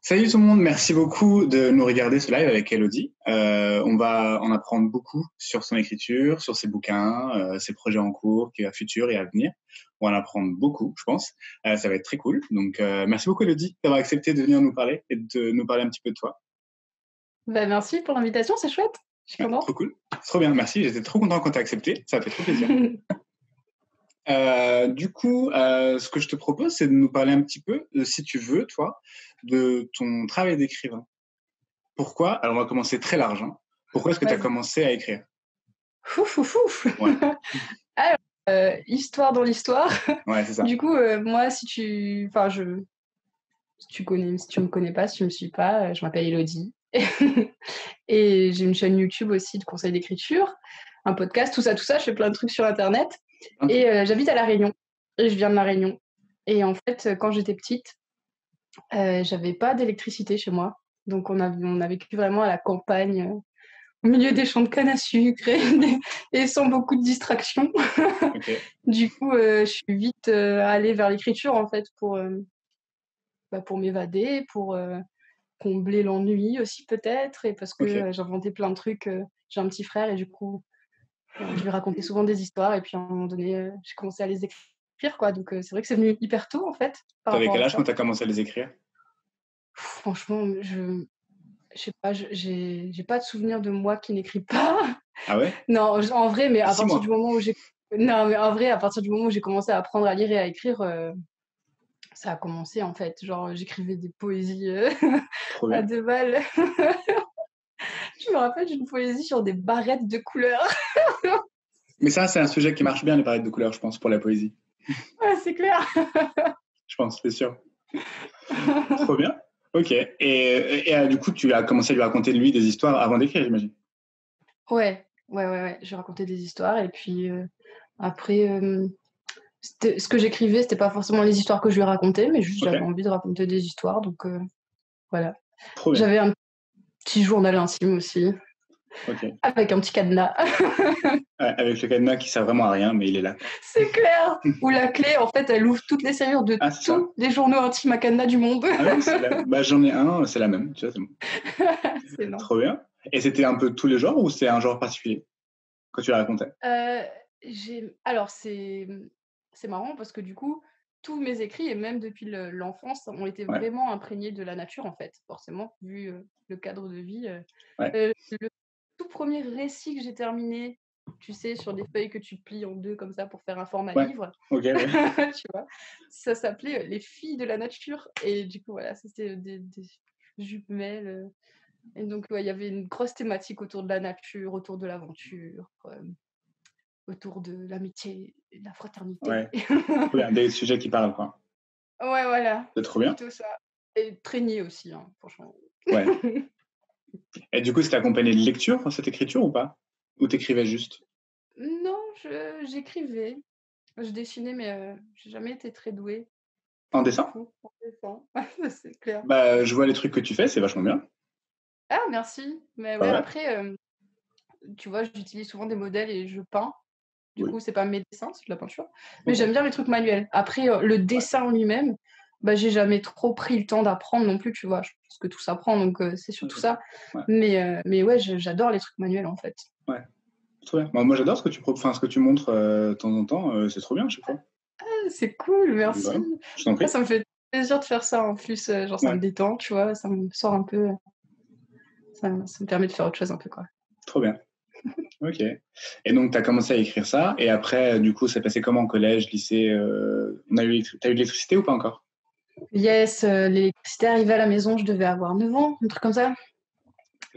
Salut tout le monde, merci beaucoup de nous regarder ce live avec Elodie. On va en apprendre beaucoup sur son écriture, sur ses bouquins, ses projets en cours, qui à futur et à venir. On va en apprendre beaucoup, je pense. Ça va être très cool. Donc, merci beaucoup Elodie d'avoir accepté de venir nous parler et de nous parler un petit peu de toi. Bah, merci pour l'invitation, c'est chouette. Je suis Ouais, contente. trop cool. Trop bien, merci. J'étais trop content quand tu as accepté. Ça a fait trop plaisir. Ce que je te propose, c'est de nous parler un petit peu, si tu veux, toi, de ton travail d'écrivain. Pourquoi? Alors, on va commencer très large. Hein. Pourquoi est-ce que tu as Vas-y. commencé à écrire? Ouf, ouf, ouf. Ouais, Alors, histoire dans l'histoire. ouais, c'est ça. Du coup, moi, si tu me connais pas, si tu me suis pas, je m'appelle Elodie. Et j'ai une chaîne YouTube aussi de conseils d'écriture, un podcast, tout ça. Je fais plein de trucs sur Internet. Et j'habite à La Réunion. Et je viens de La Réunion. Et en fait, quand j'étais petite, j'avais pas d'électricité chez moi. Donc, on a vécu vraiment à la campagne, au milieu des champs de canne à sucre et sans beaucoup de distractions. Ok, Du coup, je suis vite allée vers l'écriture en fait pour m'évader, pour combler l'ennui aussi peut-être, et parce que ok. j'inventais plein de trucs. J'ai un petit frère et du coup, je lui racontais souvent des histoires et puis à un moment donné, j'ai commencé à les écrire quoi. Donc c'est vrai que c'est venu hyper tôt en fait par T'avais rapport quel à âge quand ça. tu as commencé à les écrire? Franchement, je sais pas, j'ai pas de souvenir de moi qui n'écris pas. Ah ouais? Non, en vrai, mais à Six partir du mois. moment où j'ai non, mais en vrai, à partir du moment où j'ai commencé à apprendre à lire et à écrire, ça a commencé en fait. Genre, j'écrivais des poésies Trop à bien. 2 balles. Je me rappelle d'une poésie sur des barrettes de couleurs. Mais ça, c'est un sujet qui marche bien, les palettes de couleurs, je pense, pour la poésie. Ouais, c'est clair. Je pense, c'est sûr. Trop bien. Ok. Du coup, tu as commencé à lui raconter, lui, des histoires avant d'écrire, j'imagine. Ouais. Je racontais des histoires et puis, après, ce que j'écrivais, c'était pas forcément les histoires que je lui racontais, mais juste Ok. j'avais envie de raconter des histoires donc voilà. Trop bien. J'avais un petit journal intime aussi, Ok. Ouais, avec un petit cadenas. avec le cadenas qui sert vraiment à rien, mais il est là, quoi. C'est clair! Où la clé, en fait, elle ouvre toutes les serrures de Ah, c'est ça. tous les journaux intimes à cadenas du monde. Ah oui, bah, j'en ai un, c'est la même, tu vois, c'est bon. C'est énorme. Trop bien. Et c'était un peu tous les genres ou c'est un genre particulier quand tu la racontais? Heu, alors c'est marrant parce que du coup, tous mes écrits et même depuis l'enfance ont été Ouais, vraiment imprégnés de la nature, en fait, forcément, vu, le cadre de vie, ouais, le tout premier récit que j'ai terminé, tu sais, sur des feuilles que tu plies en 2 comme ça pour faire un format ouais. livre, Ok, ouais. tu vois? Ça s'appelait, «Les filles de la nature» et du coup, voilà, ça c'était des jumelles, et donc ouais, il y avait une grosse thématique autour de la nature, autour de l'aventure, autour de l'amitié et de la fraternité. Ouais. Trop bien. Des sujets qui parlent, quoi. Ouais, voilà, C'est trop bien. plutôt ça, et traîner aussi, hein, franchement. Ouais. Et du coup, c'était accompagné de lecture, cette écriture ou pas? Ou t'écrivais juste? Non, j'écrivais, je dessinais, mais j'ai jamais été très douée, En du dessin? coup, en dessin. C'est clair. Bah, je vois les trucs que tu fais, c'est vachement bien. Ah merci! Mais Bah ouais, ouais, après, tu vois, j'utilise souvent des modèles et je peins. Du oui. coup, c'est pas mes dessins, c'est de la peinture. Mais Ok. j'aime bien les trucs manuels. Après, le Ouais, dessin en lui-même, bah, j'ai jamais trop pris le temps d'apprendre non plus, tu vois? Je pense que tout s'apprend, donc c'est ouais, surtout c'est ça. ça. Ouais, Mais ouais, j'adore les trucs manuels, en fait. ouais. Trop bien. Bah, moi, j'adore ce que enfin, ce que tu montres de temps en temps. C'est trop bien à chaque fois. Ah, c'est cool, Donc, merci. voilà. Je t'en Ah, prie. ça me fait plaisir de faire ça en plus, genre ça me Ouais, détend, tu vois? Ça me sort un peu, ça me permet de faire autre chose un peu, quoi. trop bien. Ok. Et donc, tu as commencé à écrire ça. Et après, du coup, ça passait comment, collège, lycée t'as eu de l'électricité ou pas encore? Yes, l'électricité arrivait à la maison, je devais avoir 9 ans, un truc comme ça,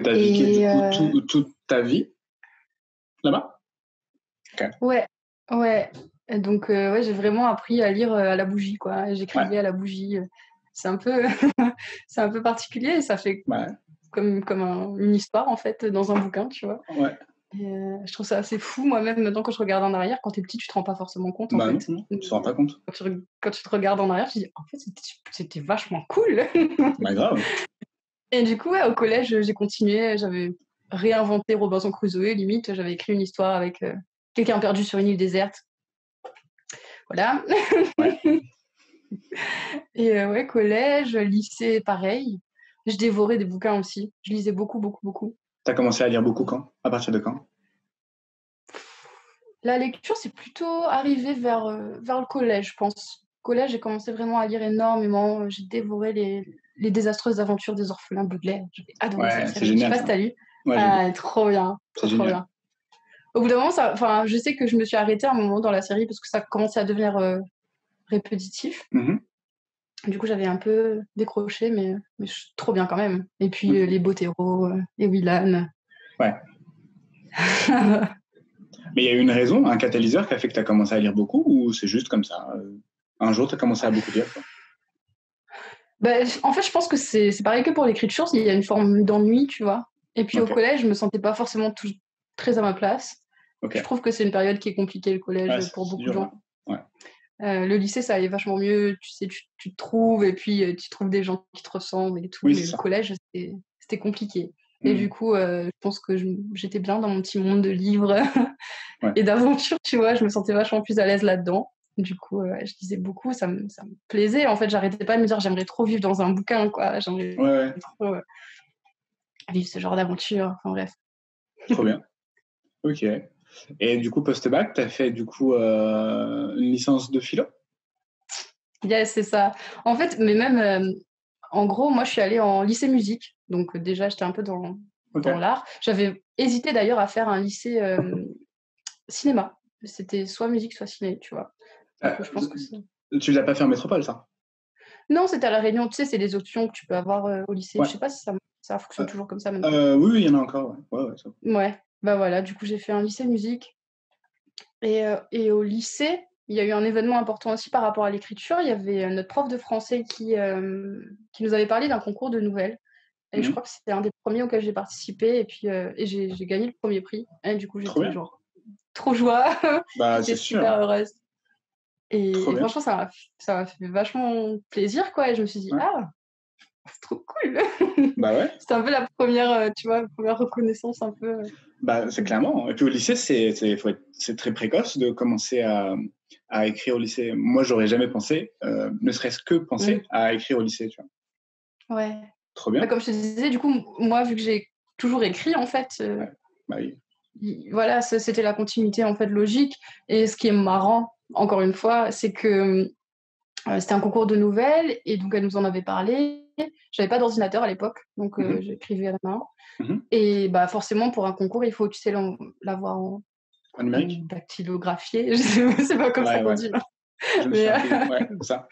T'as vécu, du et coup, toute ta vie là-bas? Ok. ouais, ouais, et donc ouais, j'ai vraiment appris à lire, à la bougie, quoi. Ouais. J'écrivais à la bougie, c'est un peu c'est un peu particulier et ça fait Bah, comme une histoire, en fait, dans un bouquin, tu vois? ouais. Et je trouve ça assez fou, moi-même, maintenant, quand je regarde en arrière. Quand tu es petit, tu te rends pas forcément compte, en Bah non, fait. non, Mais tu te rends pas compte. quand tu te regardes en arrière, tu dis: «En fait, c'était vachement cool!» Bah grave. Et du coup, ouais, au collège, j'ai continué, j'avais réinventé Robinson Crusoe, limite, j'avais écrit une histoire avec, quelqu'un perdu sur une île déserte, voilà. Ouais. Et ouais, collège, lycée, pareil. Je dévorais des bouquins aussi. Je lisais beaucoup, beaucoup, beaucoup. Tu as commencé à lire beaucoup quand? À partir de quand? La lecture, c'est plutôt arrivé vers le collège, je pense. Au collège, j'ai commencé vraiment à lire énormément. J'ai dévoré les désastreuses aventures des orphelins Baudelaire. J'avais adoré cette Ouais, c'est série. Je sais génial pas si ça. t'as lu. Ouais, j'ai lu. Ah, trop bien. C'est Trop génial. bien. Au bout d'un moment, je sais que je me suis arrêtée à un moment dans la série parce que ça commençait à devenir répétitif. Mhm. Du coup, j'avais un peu décroché, mais trop bien quand même. Et puis, Ok. les Bottero et Willan. Ouais. Mais il y a eu une raison, un catalyseur qui a fait que tu as commencé à lire beaucoup ou c'est juste comme ça un jour, tu as commencé à beaucoup lire quoi. En fait, je pense que c'est pareil que pour l'écriture, il y a une forme d'ennui, tu vois. Et puis au Ok. collège, je me sentais pas forcément très à ma place. Ok. Je trouve que c'est une période qui est compliquée, le Ouais, collège, c'est pour beaucoup de dur. gens. Ouais. Le lycée, ça allait vachement mieux. Tu sais, tu te trouves et puis tu trouves des gens qui te ressemblent et tout. Oui, Mais c'est le ça. collège, c'était compliqué. Et Mhm. du coup, je pense que j'étais bien dans mon petit monde de livres Ouais. et d'aventures, tu vois. Je me sentais vachement plus à l'aise là-dedans. Du coup, je lisais beaucoup, ça me plaisait. En fait, j'arrêtais pas de me dire, j'aimerais trop vivre dans un bouquin, quoi. J'aimerais Ouais, ouais. trop vivre ce genre d'aventure. Enfin, bref. Trop bien. Ok. Et du coup, post-bac, tu as fait du coup une licence de philo? Yes, c'est ça. En fait, mais même, en gros, moi, je suis allée en lycée musique. Donc, déjà, j'étais un peu Ok. dans l'art. J'avais hésité d'ailleurs à faire un lycée cinéma. C'était soit musique, soit ciné, tu vois. Donc, je pense que c'est. Tu l'as pas fait en métropole, ça? Non, c'était à La Réunion. Tu sais, c'est des options que tu peux avoir au lycée. Ouais. Je sais pas si ça fonctionne toujours comme ça maintenant. Oui, oui, il y en a encore. Ouais, ouais, ouais, ça. Ouais, bah voilà. Du coup, j'ai fait un lycée musique. Et au lycée, il y a eu un événement important aussi par rapport à l'écriture. Il y avait notre prof de français qui nous avait parlé d'un concours de nouvelles. Et je Mhm. crois que c'était un des premiers auxquels j'ai participé. Et puis j'ai gagné le premier prix. Et du coup, Trop j'étais bien. genre trop joie. Bah, J'étais c'est super sûr. heureuse. Trop Et bien. franchement, ça m'a fait vachement plaisir, quoi. Et je me suis dit, Ouais. ah, c'est trop cool. Bah ouais. C'était un peu la première, tu vois, la première reconnaissance un peu. Bah, c'est clairement. Et puis au lycée, c'est très précoce de commencer à écrire au lycée. Moi, j'aurais jamais pensé, ne serait-ce que penser à écrire au lycée, tu vois. Ouais. Trop Bah, bien. comme je te disais, du coup, moi, vu que j'ai toujours écrit, en fait, Ouais. Bah oui. voilà, c'était la continuité en fait logique. Et ce qui est marrant, encore une fois, c'est que c'était un concours de nouvelles et donc elle nous en avait parlé. J'avais pas d'ordinateur à l'époque, donc Mhm. j'écrivais à la main. Mhm. Et bah forcément pour un concours, il faut, tu sais, l'avoir En en numérique? dactylographié. Je sais c'est pas comme ça Ouais, qu'on ouais. dit, non. Je me Mais souviens plus. Ouais, ça.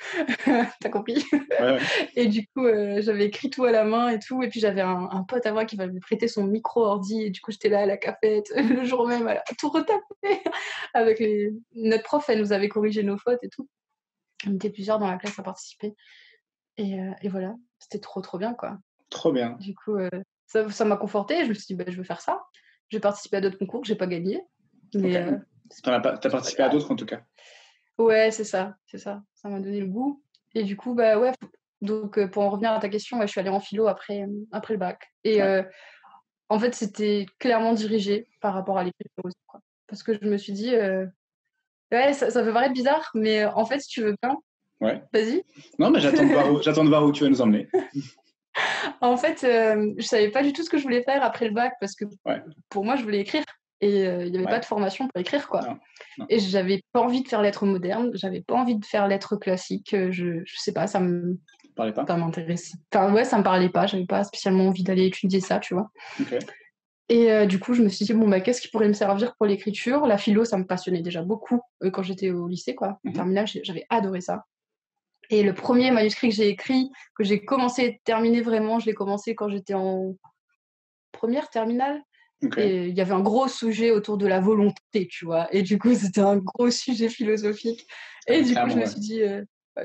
t'as compris. Ouais, ouais. Et du coup, j'avais écrit tout à la main et tout. Et puis, j'avais un pote à moi qui m'avait prêté son micro-ordi. Et du coup, j'étais là à la cafette le jour même à tout retaper. Notre prof, elle nous avait corrigé nos fautes et tout. On était plusieurs dans la classe à participer. Et voilà, c'était trop, trop bien, quoi. Trop bien. Du coup, ça m'a confortée. Et je me suis dit, bah, je veux faire ça. J'ai participé à d'autres concours que j'ai pas gagnés. Ok. Mais T'as c'est pas participé à grave. d'autres en tout cas. Ouais, c'est ça, c'est ça. Ça m'a donné le goût. Et du coup, bah ouais. Donc, pour en revenir à ta question, ouais, je suis allée en philo après le bac. Et Ouais. en fait, c'était clairement dirigé par rapport à l'écriture aussi, quoi. Parce que je me suis dit, ouais, ça peut paraître bizarre, mais en fait, si tu veux bien, Ouais. vas-y. Non, mais j'attends de voir où tu vas nous emmener. En fait, je savais pas du tout ce que je voulais faire après le bac parce que Ouais. pour moi, je voulais écrire. Et il n'y avait pas Ouais. de formation pour écrire, quoi. Non. Non. Et j'avais pas envie de faire lettres modernes, j'avais pas envie de faire lettres classiques. Je sais pas, Parlais pas. ça m'intéressait. Enfin, ouais, ça me parlait pas, j'avais pas spécialement envie d'aller étudier ça, tu vois. Ok. Et du coup, je me suis dit, bon, bah, qu'est-ce qui pourrait me servir pour l'écriture? La philo, ça me passionnait déjà beaucoup quand j'étais au lycée, quoi. En Mhm. terminale, j'avais adoré ça. Et le premier manuscrit que j'ai écrit, que j'ai commencé et terminé vraiment, je l'ai commencé quand j'étais en première terminale. Ok. Et il y avait un gros sujet autour de la volonté, tu vois. Et du coup, c'était un gros sujet philosophique. Et du coup, je Clairement, me ouais. suis dit,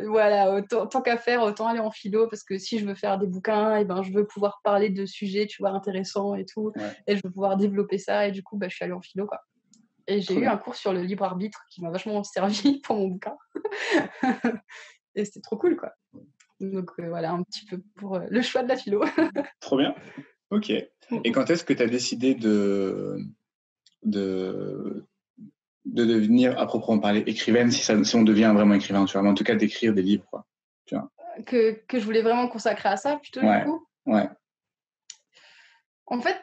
voilà, tant qu'à faire, autant aller en philo, parce que si je veux faire des bouquins, et ben, je veux pouvoir parler de sujets, tu vois, intéressants et tout. Ouais. Et je veux pouvoir développer ça. Et du coup, bah, je suis allée en philo, quoi. Et j'ai Trop eu bien. un cours sur le libre arbitre qui m'a vachement servi pour mon bouquin. Et c'était trop cool, quoi. Donc voilà, un petit peu pour le choix de la philo. Trop bien. Ok. Et quand est-ce que tu as décidé de, de devenir, à proprement parler, écrivaine, si on devient vraiment écrivain, tu vois, mais en tout cas d'écrire des livres, quoi. Tu vois. que je voulais vraiment consacrer à ça, plutôt, du Ouais. coup. Ouais. En fait,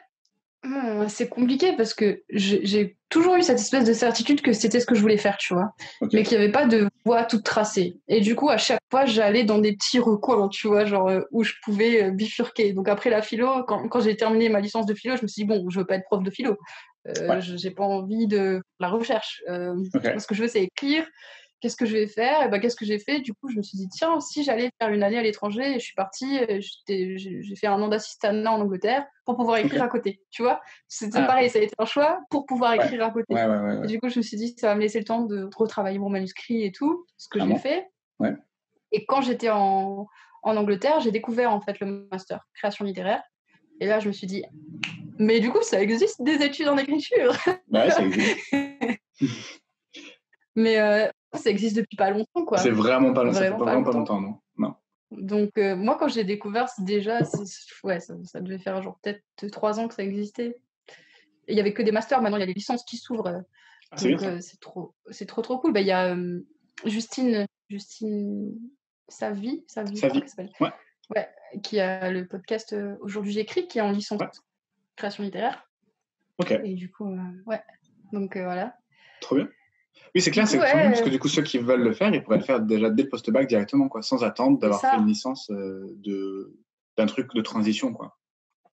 c'est compliqué parce que j'ai toujours eu cette espèce de certitude que c'était ce que je voulais faire, tu vois, mais qu'il n'y avait pas de voie toute tracée. Et du coup, à chaque fois, j'allais dans des petits recoins, tu vois, genre où je pouvais bifurquer. Donc après la philo, quand j'ai terminé ma licence de philo, je me suis dit, bon, je veux pas être prof de philo. J'ai pas envie de la recherche. Ce que je veux, c'est écrire. Qu'est-ce que je vais faire? Et ben, qu'est-ce que j'ai fait? Du coup, je me suis dit, tiens, si j'allais faire une année à l'étranger, et je suis partie, j'ai fait un an d'assistanat en Angleterre pour pouvoir écrire à côté, tu vois? C'était pareil, ça a été un choix pour pouvoir écrire à côté. Et du coup, je me suis dit, ça va me laisser le temps de retravailler mon manuscrit et tout, ce que j'ai fait. Et quand j'étais en Angleterre, j'ai découvert en fait le master création littéraire. Et là, je me suis dit, mais du coup, ça existe des études en écriture. Ouais, ça existe. Mais ça existe depuis pas longtemps, quoi. C'est vraiment pas, ça fait vraiment pas longtemps, non. Donc, moi, quand j'ai découvert, déjà, ça devait faire genre peut-être 3 ans que ça existait. Et il n'y avait que des masters, maintenant il y a des licences qui s'ouvrent. Donc, c'est trop cool. Il y a Justine Savy, je crois qu'elle s'appelle. Ouais, qui a le podcast Aujourd'hui j'écris, qui est en licence création littéraire. Et du coup, donc voilà. Trop bien. Oui, c'est clair, c'est trop bien, parce que du coup, ceux qui veulent le faire, ils pourraient le faire déjà dès le post-bac directement, quoi, sans attendre d'avoir fait une licence d'un truc de transition, quoi.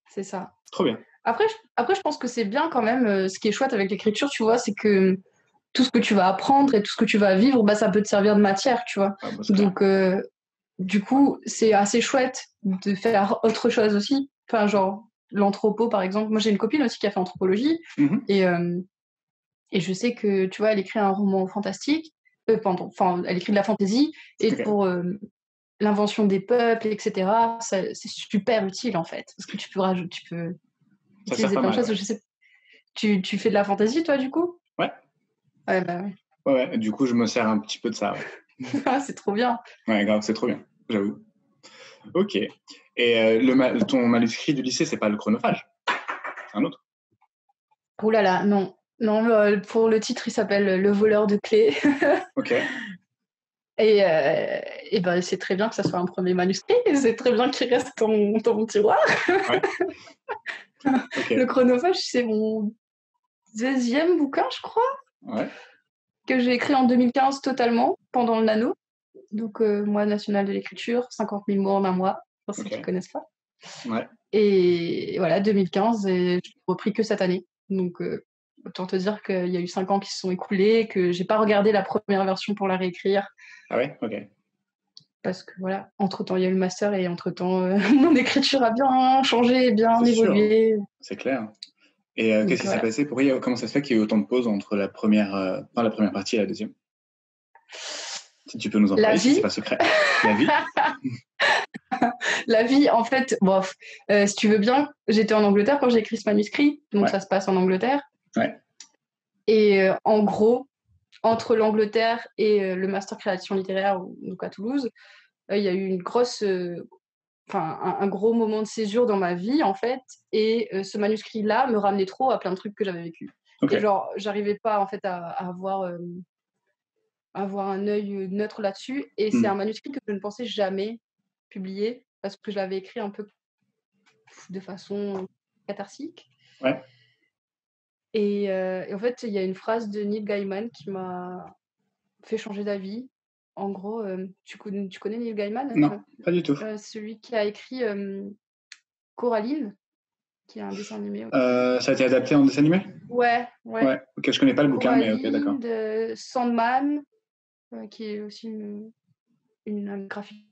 C'est ça. Trop bien. Après, je pense que c'est bien quand même, ce qui est chouette avec l'écriture, tu vois, c'est que tout ce que tu vas apprendre et tout ce que tu vas vivre, ça peut te servir de matière, tu vois. Donc, du coup, c'est assez chouette de faire autre chose aussi. Enfin, genre, l'anthropo, par exemple. Moi, j'ai une copine aussi qui a fait anthropologie. Et je sais que, tu vois, elle écrit un roman fantastique. Elle écrit de la fantaisie. Et pour l'invention des peuples, etc., c'est super utile, en fait. Parce que tu peux utiliser plein de choses. Je sais, tu fais de la fantaisie, toi, du coup? Ouais. Ouais, du coup, je me sers un petit peu de ça. C'est trop bien. Ouais, grave, c'est trop bien, j'avoue. Ok. Et ton manuscrit du lycée, c'est pas le chronophage? Un autre? Oh là là, non. Non, pour le titre, il s'appelle Le voleur de clés. Ok. Et ben, c'est très bien que ça soit un premier manuscrit. C'est très bien qu'il reste dans mon tiroir. Le chronophage, c'est mon 2e bouquin, je crois, que j'ai écrit en 2015 totalement, pendant le nano. Donc, mois national de l'écriture, 50 000 mots en un mois, pour ceux qui ne connaissent pas. Et voilà, 2015, et je n'ai repris que cette année. Donc, autant te dire qu'il y a eu 5 ans qui se sont écoulés, que je n'ai pas regardé la première version pour la réécrire. Ah ouais, ok. Parce que voilà, entre-temps, il y a eu le master et entre-temps, mon écriture a bien changé, bien évolué. C'est clair. Et qu'est-ce qui s'est passé? Comment ça se fait qu'il y ait eu autant de pauses entre la première partie et la deuxième? Si tu peux nous en parler, si c'est pas secret. La vie. La vie, en fait, si tu veux bien, j'étais en Angleterre quand j'ai écrit ce manuscrit, donc ça se passe en Angleterre. Et en gros, entre l'Angleterre et le master création littéraire, donc à Toulouse, il y a eu un gros moment de césure dans ma vie, en fait, et ce manuscrit-là me ramenait trop à plein de trucs que j'avais vécu. Et genre, j'arrivais pas, en fait, à avoir un œil neutre là-dessus, et c'est un manuscrit que je ne pensais jamais publier, parce que je l'avais écrit un peu de façon catharsique. Et en fait, il y a une phrase de Neil Gaiman qui m'a fait changer d'avis. En gros, tu connais Neil Gaiman? Non, pas du tout. Celui qui a écrit Coraline, qui est un dessin animé. Ça a été adapté en dessin animé? Ouais. Ok, je connais pas le bouquin, mais ok, d'accord. De Sandman, qui est aussi une graphique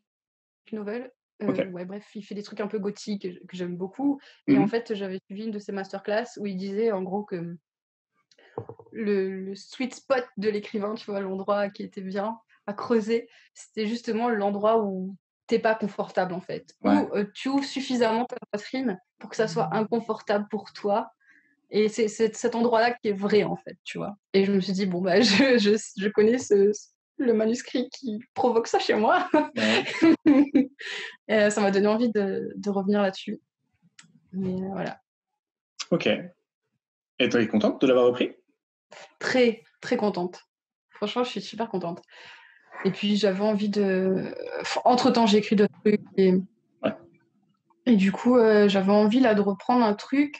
novel. Bref, il fait des trucs un peu gothiques que j'aime beaucoup. Et en fait, j'avais suivi une de ses masterclass où il disait en gros que le sweet spot de l'écrivain, tu vois, l'endroit qui était bien à creuser, c'était justement l'endroit où t'es pas confortable, en fait. Où tu ouvres suffisamment ta poitrine pour que ça soit inconfortable pour toi. Et c'est cet endroit-là qui est vrai, en fait, tu vois. Et je me suis dit, bon, je connais le manuscrit qui provoque ça chez moi. Et ça m'a donné envie de revenir là-dessus. Mais voilà. Ok. Et toi, es contente de l'avoir repris? Très, très contente. Franchement, je suis super contente. Et puis, j'avais envie de... Entre-temps, j'ai écrit d'autres trucs. Et Et du coup, j'avais envie là de reprendre un truc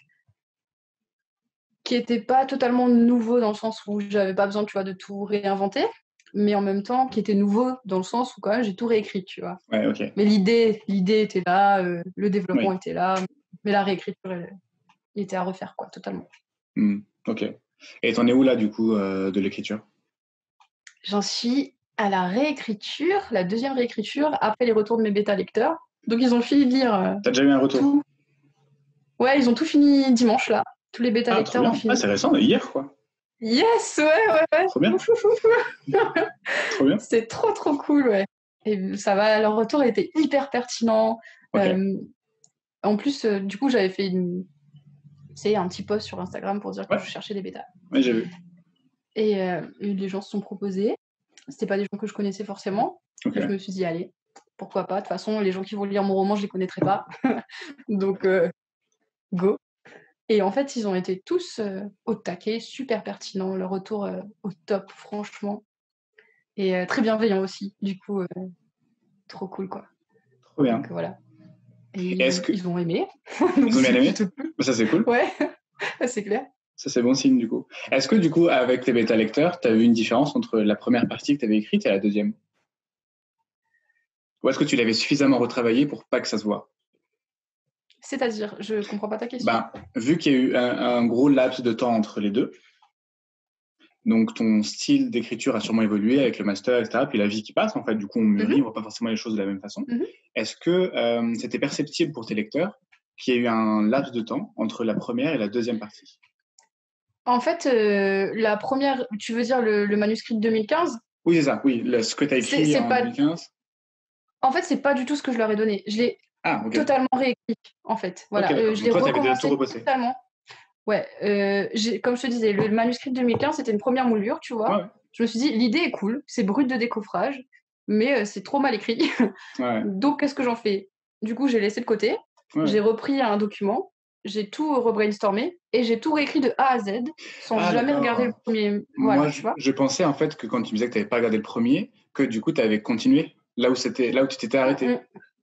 qui était pas totalement nouveau dans le sens où j'avais pas besoin, tu vois, de tout réinventer, mais en même temps qui était nouveau dans le sens où quand même j'ai tout réécrit, tu vois. Ouais, ok. Mais l'idée était là, le développement Oui. était là, mais la réécriture, elle était à refaire, quoi, totalement. Ok. Et t'en es où là, du coup, de l'écriture? J'en suis à la réécriture, la deuxième réécriture, après les retours de mes bêta-lecteurs. Donc ils ont fini de lire T'as déjà eu un retour? tout. Ouais, ils ont tout fini dimanche, là. Tous les Ah, trop bêta-lecteurs ont bien. Ah, fini. c'est récent, hier, quoi. Yes, ouais. Trop bien. Ouf, ouf, ouf. Trop bien. C'est trop, trop cool, ouais. Et ça va, leur retour était hyper pertinent. Ok. En plus, du coup, j'avais fait un petit post sur Instagram pour dire que Ouais, je cherchais des bêtas. ouais, j'ai vu. Et les gens se sont proposés. C'était pas des gens que je connaissais forcément. Ok. Mais je me suis dit, allez, pourquoi pas. De toute façon, les gens qui vont lire mon roman, je les connaîtrais pas. Donc, go. Et en fait, ils ont été tous au taquet, super pertinents. Leur retour au top, franchement. Et très bienveillant aussi. Du coup, trop cool, quoi. Trop bien. Donc, voilà. Et Et est-ce que ils ont aimé. Donc, ils ont bien c'est aimé? plutôt cool. Ça, c'est cool. Ouais, c'est clair. Ça, c'est bon signe, du coup. Est-ce que, du coup, avec tes bêta-lecteurs, t'as vu une différence entre la première partie que t'avais écrite et la deuxième? Ou est-ce que tu l'avais suffisamment retravaillé pour pas que ça se voit? C'est-à-dire, je comprends pas ta question. Ben, vu qu'il y a eu un gros laps de temps entre les deux, donc ton style d'écriture a sûrement évolué avec le master, etc. Puis la vie qui passe, en fait, du coup, on mûrit, on voit pas forcément les choses de la même façon. Est-ce que c'était perceptible pour tes lecteurs qu'il y a eu un laps de temps entre la première et la deuxième partie? En fait, la première, tu veux dire le manuscrit de 2015? Oui, c'est ça. Oui, ce que tu as écrit C'est en pas. 2015. En fait, c'est pas du tout ce que je leur ai donné. Je l'ai Ah, ok. totalement réécrit, en fait. Ok, Voilà, d'accord. je Donc l'ai toi, tu avais déjà tout recommencé rebossé. totalement. Ouais, comme je te disais, le manuscrit de 2015, c'était une première moulure, tu vois. Ouais, Je me suis dit, l'idée est cool, c'est brut de décoffrage, mais c'est trop mal écrit. ouais, Donc, qu'est-ce que j'en fais? Du coup, j'ai laissé de côté, ouais. j'ai repris un document, j'ai tout rebrainstormé et j'ai tout réécrit de A à Z sans Ah, jamais regarder le d'accord. premier. Moi, Voilà, tu vois. je pensais en fait que quand tu me disais que tu n'avais pas regardé le premier, que du coup, tu avais continué là où tu t'étais Mm, arrêté. mm.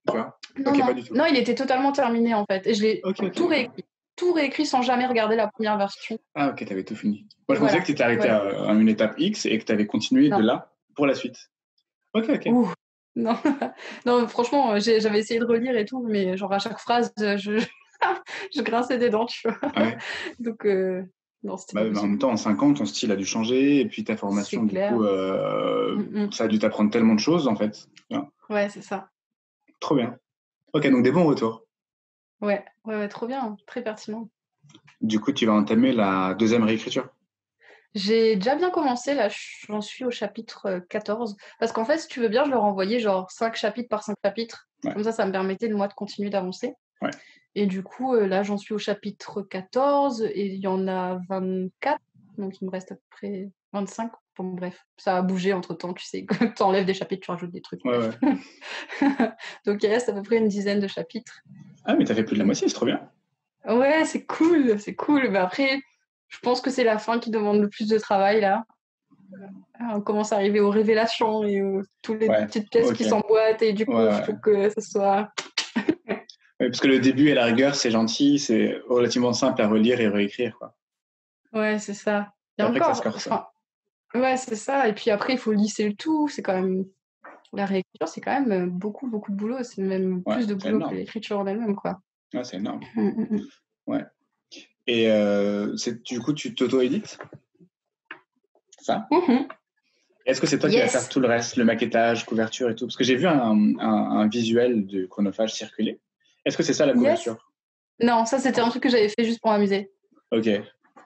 Tu vois? Non, Ok, pas non, du tout. non, il était totalement terminé en fait. Et je l'ai Ok, ok, d'accord. tout réécrit sans jamais regarder la première version. Ah, ok, tu avais tout fini. Moi, Et je pensais que voilà. tu étais arrêté Ouais. à une étape X et que tu avais continué de Non. là pour la suite. Ok, ok. Ouh. Non. Non, franchement, j'avais essayé de relire et tout, mais genre à chaque phrase, je grinçais des dents, tu vois. Ouais. Donc, non, c'était Bah, pas en possible. même temps, en 5 ans, ton style a dû changer et puis ta C'est formation, du clair. coup, Mm, mm. ça a dû t'apprendre tellement de choses en fait. Ouais. Ouais, c'est ça. Trop bien. Ok, donc des bons retours. Ouais, trop bien, très pertinent. Du coup, tu vas entamer la deuxième réécriture. J'ai déjà bien commencé, là, j'en suis au chapitre 14. Parce qu'en fait, si tu veux bien, je leur envoyais genre 5 chapitres par 5 chapitres. Ouais, Comme ça me permettait de moi de continuer d'avancer. ouais. Et du coup, là, j'en suis au chapitre 14 et il y en a 24. Donc, il me reste à peu près 25. Bon, bref, ça a bougé entre-temps, tu sais. Quand tu enlèves des chapitres, tu rajoutes des trucs, Ouais, bref. ouais. Donc, il reste à peu près une dizaine de chapitres. Ah, mais t'as fait plus de la moitié, c'est trop bien. Ouais, c'est cool, c'est cool. Mais après, je pense que c'est la fin qui demande le plus de travail, là. On commence à arriver aux révélations et toutes les Ouais, petites pièces ok. qui s'emboîtent. Et du Ouais, coup, il faut ouais. que ce soit... Oui, parce que le début et la rigueur, c'est gentil, c'est relativement simple à relire et réécrire, quoi. Ouais, c'est ça. Et C'est après que ça se encore, corse. enfin, ouais, c'est ça. Et puis après, il faut lisser le tout. C'est quand même... La réécriture, c'est quand même beaucoup, beaucoup de boulot. C'est même Ouais, plus de c'est boulot que énorme. l'écriture en elle-même, quoi. Ouais, c'est énorme. Mm, mm, mm. Ouais. Et du coup, tu t'auto-édites, c'est ça? Mhm. Est-ce que c'est toi qui vas faire Yes. tout le reste, le maquettage, couverture et tout? Parce que j'ai vu un visuel du chronophage circuler. Est-ce que c'est ça la Yes. couverture? Non, ça, c'était un truc que j'avais fait juste pour m'amuser. Ok.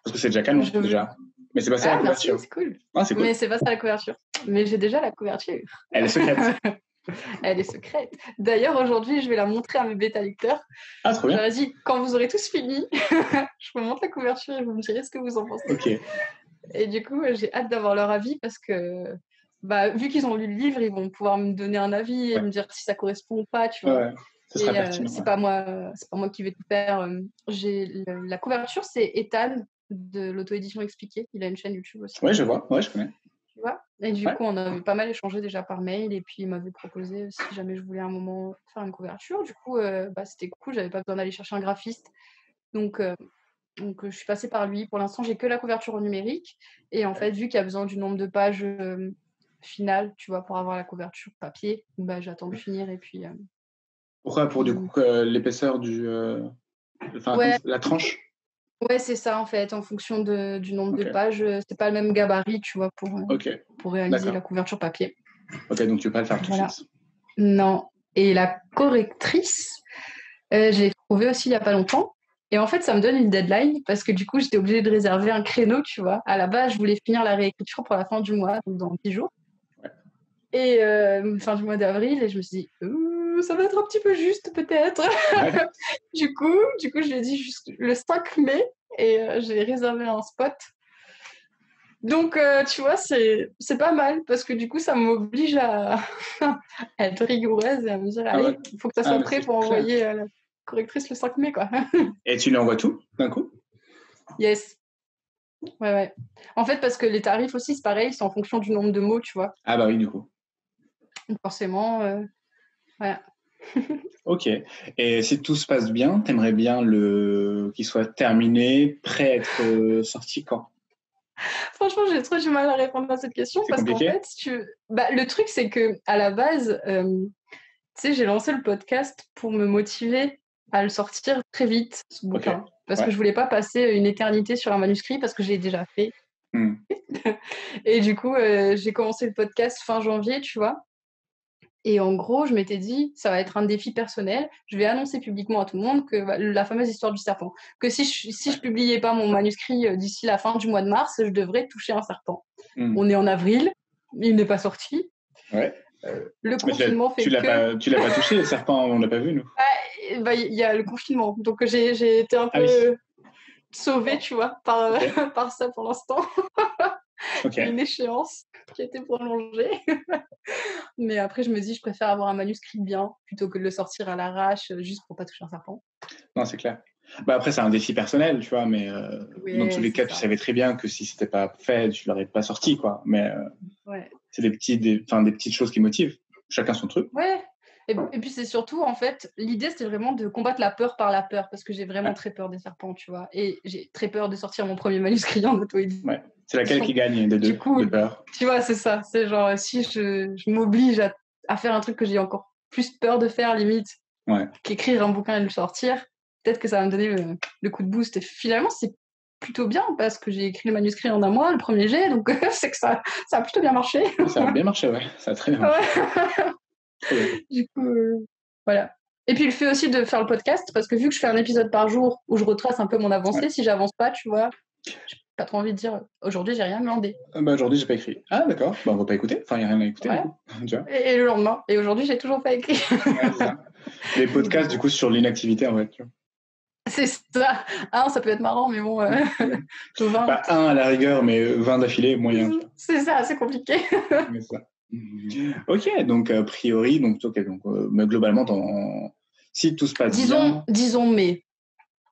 Parce que c'est déjà canon, Je... déjà. Mais c'est pas ça la Ah, merci, couverture. c'est cool. Ah, c'est Mais cool. c'est pas ça la couverture. Mais j'ai déjà la couverture. Elle est secrète. Elle est secrète. D'ailleurs, aujourd'hui, je vais la montrer à mes bêta-lecteurs. Ah, trop bien. J'aurais dit, quand vous aurez tous fini, je vous montre la couverture et vous me direz ce que vous en pensez. Ok. Et du coup, j'ai hâte d'avoir leur avis parce que, bah, vu qu'ils ont lu le livre, ils vont pouvoir me donner un avis et Ouais. me dire si ça correspond ou pas, tu Ouais, vois. ouais. Ce sera Et pertinent. c'est Ouais. pas moi qui vais tout faire. La couverture, c'est Ethan de l'auto-édition expliquée. Il a une chaîne YouTube aussi. Ouais, je vois. Ouais, je connais. Tu vois. Et du Ouais. coup, on avait pas mal échangé déjà par mail. Et puis, il m'avait proposé si jamais je voulais à un moment faire une couverture. Du coup, c'était cool. J'avais pas besoin d'aller chercher un graphiste. Donc, je suis passée par lui. Pour l'instant, j'ai que la couverture au numérique. Et en fait, vu qu'il y a besoin du nombre de pages finales, tu vois, pour avoir la couverture papier, bah, j'attends de finir. Et puis, Pourquoi? Pour du coup, l'épaisseur enfin, ouais, la tranche? ouais, c'est ça, en fait. En fonction du nombre de Ok, pages, c'est pas le même gabarit, tu vois, ok, pour réaliser la d'accord. couverture papier. Ok, donc tu veux pas le faire tout Voilà. fixe. Non. Et la correctrice, je l'ai trouvée aussi il y a pas longtemps. Et en fait, ça me donne une deadline parce que du coup, j'étais obligée de réserver un créneau, tu vois. À la base, je voulais finir la réécriture pour la fin du mois, donc dans 10 jours. Ouais. Et fin du mois d'avril, et je me suis dit, ça va être un petit peu juste peut-être. Ouais. du coup, je lui ai dit juste le 5 mai et j'ai réservé un spot. Donc, tu vois, c'est pas mal parce que du coup, ça m'oblige à être rigoureuse et à me dire, Ah ouais. allez, il faut que ça Ah, soit mais prêt c'est pour clair. envoyer la correctrice le 5 mai, quoi. Et tu lui envoies tout d'un coup? Yes. Ouais, ouais. En fait, parce que les tarifs aussi, c'est pareil, c'est en fonction du nombre de mots, tu vois. Ah bah oui, du coup. Donc, forcément, voilà. Ok. Et si tout se passe bien, t'aimerais bien qu'il soit terminé, prêt à être sorti quand? Franchement, j'ai trop du mal à répondre à cette question C'est parce qu'en compliqué? fait, le truc, c'est que à la base, tu sais, j'ai lancé le podcast pour me motiver à le sortir très vite, ce Ok. bouquin. Parce que Ouais. je voulais pas passer une éternité sur un manuscrit parce que j'ai déjà fait. Hmm. Et du coup, j'ai commencé le podcast fin janvier, tu vois. Et en gros, je m'étais dit, ça va être un défi personnel. Je vais annoncer publiquement à tout le monde que la fameuse histoire du serpent. Que si je publiais pas mon manuscrit d'ici la fin du mois de mars, je devrais toucher un serpent. Hmm. On est en avril, il n'est pas sorti. Ouais. Le Mais confinement tu fait l'as que pas, tu l'as pas touché, le serpent, on l'a pas vu, nous. il y a le confinement. Donc j'ai été un Ah oui. peu sauvée, D'accord. tu vois, par, Ok. par ça pour l'instant. Ok. Et une échéance qui a été prolongée. Mais après, je me dis, je préfère avoir un manuscrit bien plutôt que de le sortir à l'arrache juste pour pas toucher un serpent. Non, c'est clair. Bah après, c'est un défi personnel, tu vois, mais dans tous Ouais, les c'est cas, tu ça. savais très bien que si c'était pas fait, tu l'aurais pas sorti, quoi. Mais Ouais. c'est des petites choses qui motivent. Chacun son truc. Ouais. Et puis c'est surtout, en fait, l'idée, c'était vraiment de combattre la peur par la peur, parce que j'ai vraiment Ouais. très peur des serpents, tu vois. Et j'ai très peur de sortir mon premier manuscrit en auto-édition. Ouais. C'est laquelle qui gagne des Du deux, coup, de peur. tu vois, c'est ça. C'est genre, si je m'oblige à faire un truc que j'ai encore plus peur de faire, limite, Ouais. qu'écrire un bouquin et le sortir, peut-être que ça va me donner le coup de boost. Et finalement, c'est plutôt bien parce que j'ai écrit le manuscrit en un mois, le premier jet, donc c'est que ça a plutôt bien marché. Ça a bien marché, ouais. Ça a très bien marché. Ouais. Trop bien. Du coup, voilà. Et puis le fait aussi de faire le podcast, parce que vu que je fais un épisode par jour où je retrace un peu mon Ouais. avancée, si j'avance pas, tu vois, j'ai pas trop envie de dire aujourd'hui j'ai rien demandé. Bah aujourd'hui, j'ai pas écrit. Ah, d'accord. Bah on va pas écouter. Enfin, il n'y a rien à écouter, du Voilà. coup. Tu vois. Et le lendemain. Et aujourd'hui, j'ai toujours pas écrit. Ouais, c'est ça. Les Donc podcasts, du bon. coup, sur l'inactivité, en fait. Tu vois. C'est ça. Ah, ça peut être marrant, mais bon, Ouais. 20. Bah, un à la rigueur, mais 20 d'affilée, moyen, tu vois. C'est ça, c'est compliqué. Mais ça. Ok, donc a priori, mais globalement, si tout se passe bien. Disons mais.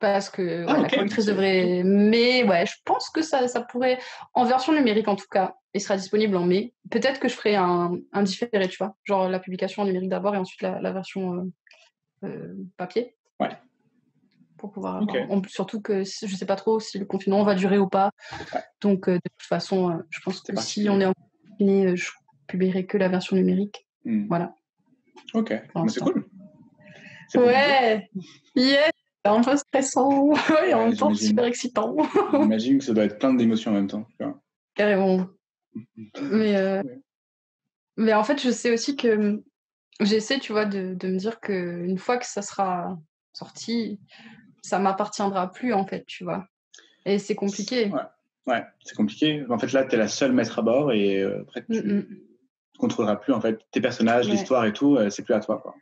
Parce que Ah, ouais, la ok, correctrice c'est plutôt. devrait. Mais ouais, je pense que ça pourrait. En version numérique en tout cas, il sera disponible en mai. Peut-être que je ferai un différé, tu vois. Genre la publication en numérique d'abord et ensuite la version papier. Ouais, Pour pouvoir ok. avoir. Surtout que je sais pas trop si le confinement va durer ou pas. Ouais, Donc de toute façon, je pense c'est que si on est particulier. en confiné, je publierai que la version numérique. Hmm. Voilà, Ok, pour mais c'est l'instant. cool. C'est pour bientôt. Ouais! Yeah! C'est un peu stressant et en Ouais, même temps j'imagine. super excitant. J'imagine que ça doit être plein d'émotions en même temps. Tu vois. Carrément. Mais, Ouais. mais en fait, je sais aussi que j'essaie, tu vois, de me dire qu'une fois que ça sera sorti, ça m'appartiendra plus, en fait, tu vois. Et c'est compliqué. Ouais, ouais, c'est compliqué. En fait, là, tu es la seule maître à bord et après, Mm, tu mm. ne contrôleras plus en fait tes personnages, Ouais. l'histoire et tout, c'est plus à toi, quoi.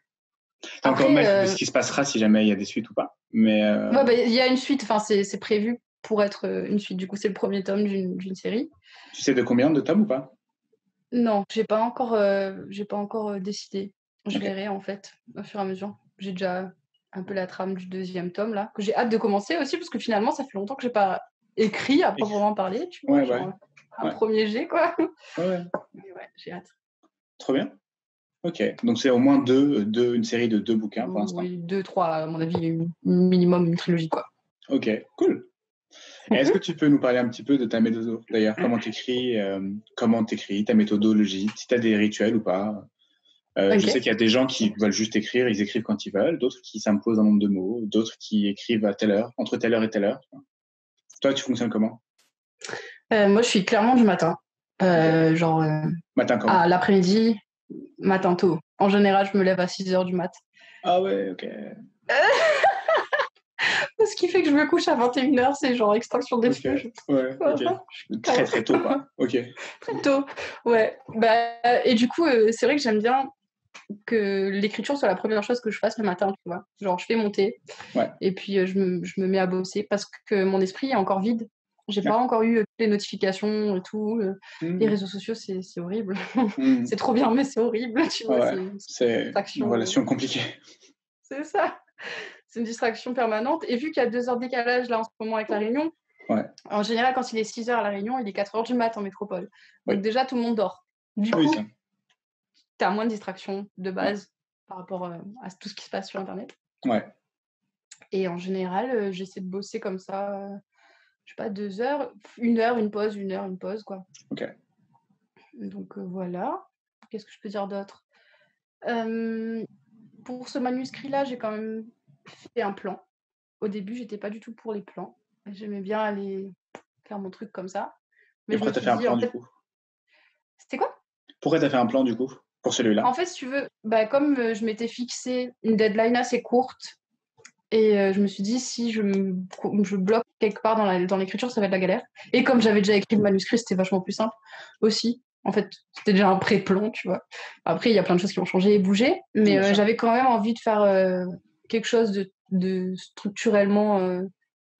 T'es encore Après, maître de ce qui se passera si jamais il y a des suites ou pas. Mais ouais, bah, il y a une suite, enfin, c'est prévu pour être une suite. Du coup, c'est le premier tome d'une série. tu sais de combien de tomes ou pas? Non, j'ai pas encore décidé. Je Ok. verrai, en fait, au fur et à mesure. J'ai déjà un peu la trame du deuxième tome, là, que j'ai hâte de commencer aussi, parce que finalement, ça fait longtemps que j'ai pas écrit à Et- proprement parler, tu vois. Ouais, ouais. Genre, un premier jet, quoi. Ouais. Mais ouais, j'ai hâte. Trop bien. Ok. Donc, c'est au moins une série de 2 bouquins pour l'instant. Oui, 2, 3, à mon avis, minimum une trilogie, quoi. Ok, cool. Et est-ce que tu peux nous parler un petit peu de ta méthode d'ailleurs, comment t'écris, ta méthodologie, si tu as des rituels ou pas? Je sais qu'il y a des gens qui veulent juste écrire, ils écrivent quand ils veulent, d'autres qui s'imposent un nombre de mots, d'autres qui écrivent à telle heure, entre telle heure et telle heure. Toi, tu fonctionnes comment? Moi, je suis clairement du matin. Genre Matin comment? à l'après-midi, matin tôt. En général, je me lève à 6h du mat. Ah ouais, ok. Ce qui fait que je me couche à 21h, c'est genre extinction des feux. Ouais, ok. Très très tôt, quoi. Ok. Très tôt, ouais. Et du coup, c'est vrai que j'aime bien que l'écriture soit la première chose que je fasse le matin, tu vois. Genre, je fais mon thé, et puis je me mets à bosser parce que mon esprit est encore vide. J'ai pas encore eu toutes les notifications et tout. Les réseaux sociaux, c'est horrible. C'est trop bien, mais c'est horrible, tu vois. C'est une relation compliquée. C'est ça. C'est une distraction permanente. Et vu qu'il y a 2 heures de décalage là en ce moment avec la Réunion, en général, quand il est 6h à la Réunion, il est 4h du mat en métropole. Donc déjà, tout le monde dort. Du coup, tu as moins de distractions de base par rapport à tout ce qui se passe sur Internet. Ouais. Et en général, j'essaie de bosser comme ça, je sais pas, 2 heures, 1 heure, une pause, 1 heure, une pause, quoi. Ok. Donc voilà. Qu'est-ce que je peux dire d'autre? Pour ce manuscrit-là, j'ai quand même fait un plan. Au début, j'étais pas du tout pour les plans. J'aimais bien aller faire mon truc comme ça. Mais et pourquoi t'as fait un plan du coup? C'était quoi? Pourquoi t'as fait un plan du coup pour celui-là? En fait, si tu veux, comme je m'étais fixé une deadline assez courte, et je me suis dit, si je bloque quelque part dans l'écriture, ça va être la galère. Et comme j'avais déjà écrit le manuscrit, c'était vachement plus simple aussi. En fait, c'était déjà un pré-plan, tu vois. Après, il y a plein de choses qui ont changé et bougé, mais j'avais quand même envie de faire quelque chose de structurellement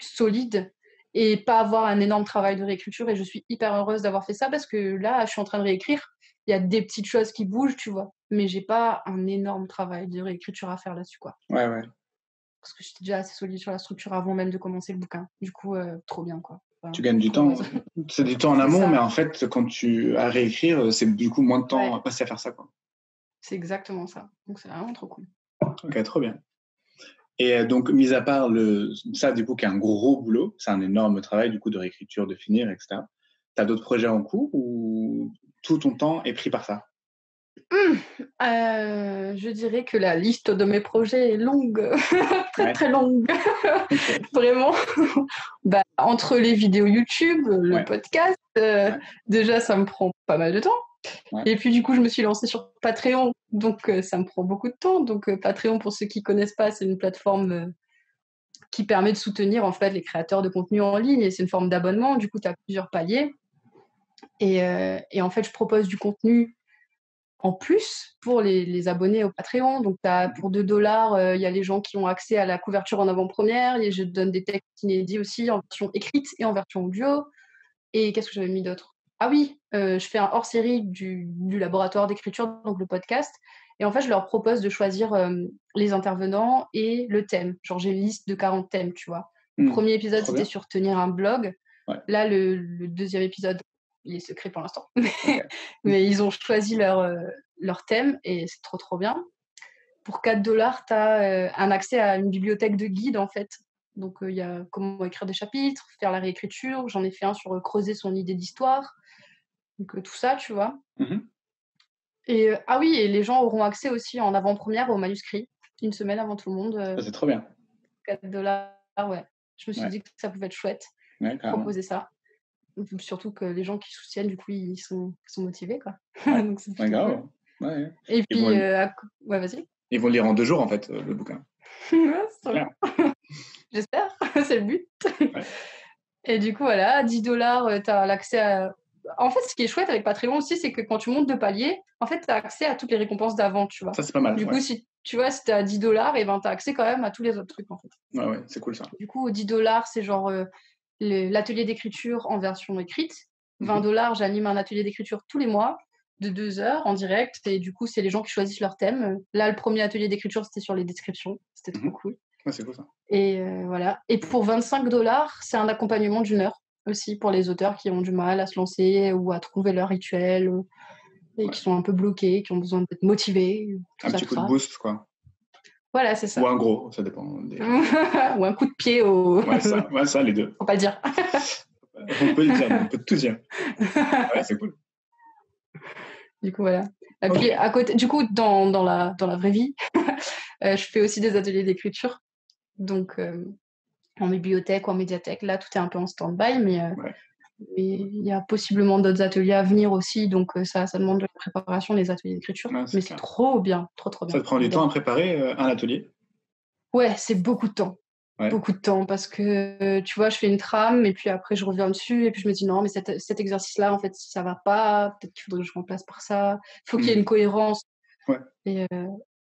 solide et pas avoir un énorme travail de réécriture. Et je suis hyper heureuse d'avoir fait ça parce que là, je suis en train de réécrire. Il y a des petites choses qui bougent, tu vois. Mais j'ai pas un énorme travail de réécriture à faire là-dessus, quoi. Ouais. Parce que j'étais déjà assez solide sur la structure avant même de commencer le bouquin. Du coup, trop bien, quoi. Enfin, tu gagnes du temps. C'est du temps en amont, mais en fait, quand tu as à réécrire, c'est du coup moins de temps à passer à faire ça, quoi. C'est exactement ça. Donc, c'est vraiment trop cool. Ok, trop bien. Et donc, mis à part ça, du coup, qui est un gros boulot, c'est un énorme travail, du coup, de réécriture, de finir, etc. Tu as d'autres projets en cours ou tout ton temps est pris par ça? Je dirais que la liste de mes projets est longue, très longue. Vraiment. Entre les vidéos YouTube, le podcast, déjà ça me prend pas mal de temps. Et puis du coup, je me suis lancée sur Patreon, donc ça me prend beaucoup de temps. Donc Patreon, pour ceux qui connaissent pas, c'est une plateforme qui permet de soutenir en fait les créateurs de contenu en ligne, et c'est une forme d'abonnement. Du coup, tu as plusieurs paliers. Et en fait, je propose du contenu en plus pour les abonnés au Patreon. Donc, pour 2$, il y a les gens qui ont accès à la couverture en avant-première. Et je donne des textes inédits aussi en version écrite et en version audio. Et qu'est-ce que j'avais mis d'autre? Ah oui, je fais un hors-série du laboratoire d'écriture, donc le podcast. Et en fait, je leur propose de choisir les intervenants et le thème. Genre, j'ai une liste de 40 thèmes, tu vois. Le premier épisode, c'était sur tenir un blog. Là, le deuxième épisode, il est secret pour l'instant. Mais ils ont choisi leur thème et c'est trop bien. Pour 4$, tu as un accès à une bibliothèque de guides, en fait. Donc, il y a comment écrire des chapitres, faire la réécriture. J'en ai fait un sur creuser son idée d'histoire. Donc, tout ça, tu vois. Et ah oui, et les gens auront accès aussi en avant-première au manuscrit, une semaine avant tout le monde. Ça, c'est trop bien. 4$, ouais. Je me suis dit que ça pouvait être chouette de proposer ça. Surtout que les gens qui soutiennent, du coup, ils sont motivés, quoi. Donc, c'est plutôt cool. Et puis, vas-y. Ils vont lire en 2 jours, en fait, le bouquin. J'espère, c'est le but. Et du coup, voilà, à 10$, tu as l'accès à... En fait, ce qui est chouette avec Patreon aussi, c'est que quand tu montes de palier, en fait, tu as accès à toutes les récompenses d'avant, tu vois. Ça, c'est pas mal. Du coup, si tu as à 10$, et ben, tu as accès quand même à tous les autres trucs, en fait. Ouais, c'est cool ça. Du coup, 10$, c'est genre l'atelier d'écriture en version écrite. 20$, j'anime un atelier d'écriture tous les mois de 2 heures en direct. Et du coup, c'est les gens qui choisissent leur thème. Là, le premier atelier d'écriture, c'était sur les descriptions. C'était trop cool. Ouais, c'est cool ça. Et voilà. Et pour 25$, c'est un accompagnement d'1 heure aussi pour les auteurs qui ont du mal à se lancer ou à trouver leur rituel et qui sont un peu bloqués, qui ont besoin d'être motivés. Un petit coup de boost, quoi. Voilà, c'est ça. Ou un gros, ça dépend. Ou un coup de pied au... Ouais, ça, les deux. Faut pas le dire. On peut le dire, on peut tout dire. Ouais, c'est cool. Du coup, voilà. Et puis, à côté, du coup, dans la vraie vie, je fais aussi des ateliers d'écriture. Donc, en bibliothèque ou en médiathèque, là, tout est un peu en stand-by, mais il y a possiblement d'autres ateliers à venir aussi. Donc, ça demande de la préparation, les ateliers d'écriture. Ouais, mais c'est trop bien, trop bien. Ça te prend du temps à préparer un atelier? Ouais, c'est beaucoup de temps. Ouais. Beaucoup de temps parce que, tu vois, je fais une trame et puis après, je reviens dessus et puis je me dis non, mais cet exercice-là, en fait, ça va pas. Peut-être qu'il faudrait que je remplace par ça. Il faut qu'il y ait une cohérence. Ouais. Et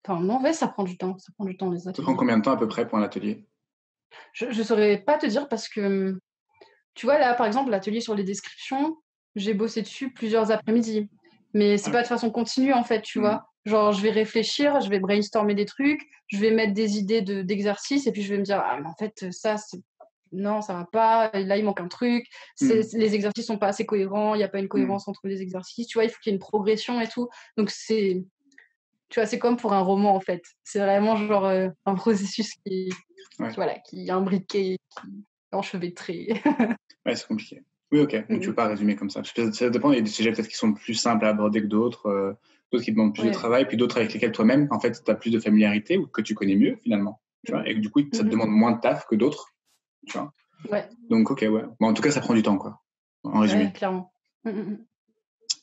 non, ouais, ça prend du temps. Ça prend du temps, les ateliers. Ça prend combien de temps à peu près pour un atelier? Je saurais pas te dire parce que, tu vois, là, par exemple, l'atelier sur les descriptions, j'ai bossé dessus plusieurs après-midi. Mais c'est pas de façon continue, en fait, tu vois. Genre, je vais réfléchir, je vais brainstormer des trucs, je vais mettre des idées d'exercices et puis je vais me dire, ah, mais en fait, ça, non, ça va pas, là, il manque un truc, les exercices sont pas assez cohérents, il n'y a pas une cohérence entre les exercices, tu vois, il faut qu'il y ait une progression et tout. Donc, tu vois, c'est comme pour un roman, en fait. C'est vraiment genre un processus qui est imbriqué, qui est enchevêtré. Ouais, c'est compliqué. Oui, ok. Donc, tu peux pas résumer comme ça. Parce que ça dépend, il y a des sujets peut-être qui sont plus simples à aborder que d'autres, d'autres qui demandent plus de travail, puis d'autres avec lesquels toi-même, en fait, tu as plus de familiarité ou que tu connais mieux, finalement. Tu vois, et que du coup, ça te demande moins de taf que d'autres. Tu vois. Ouais. Donc, ok, ouais. Bon, en tout cas, ça prend du temps, quoi. En résumé. Ouais, clairement.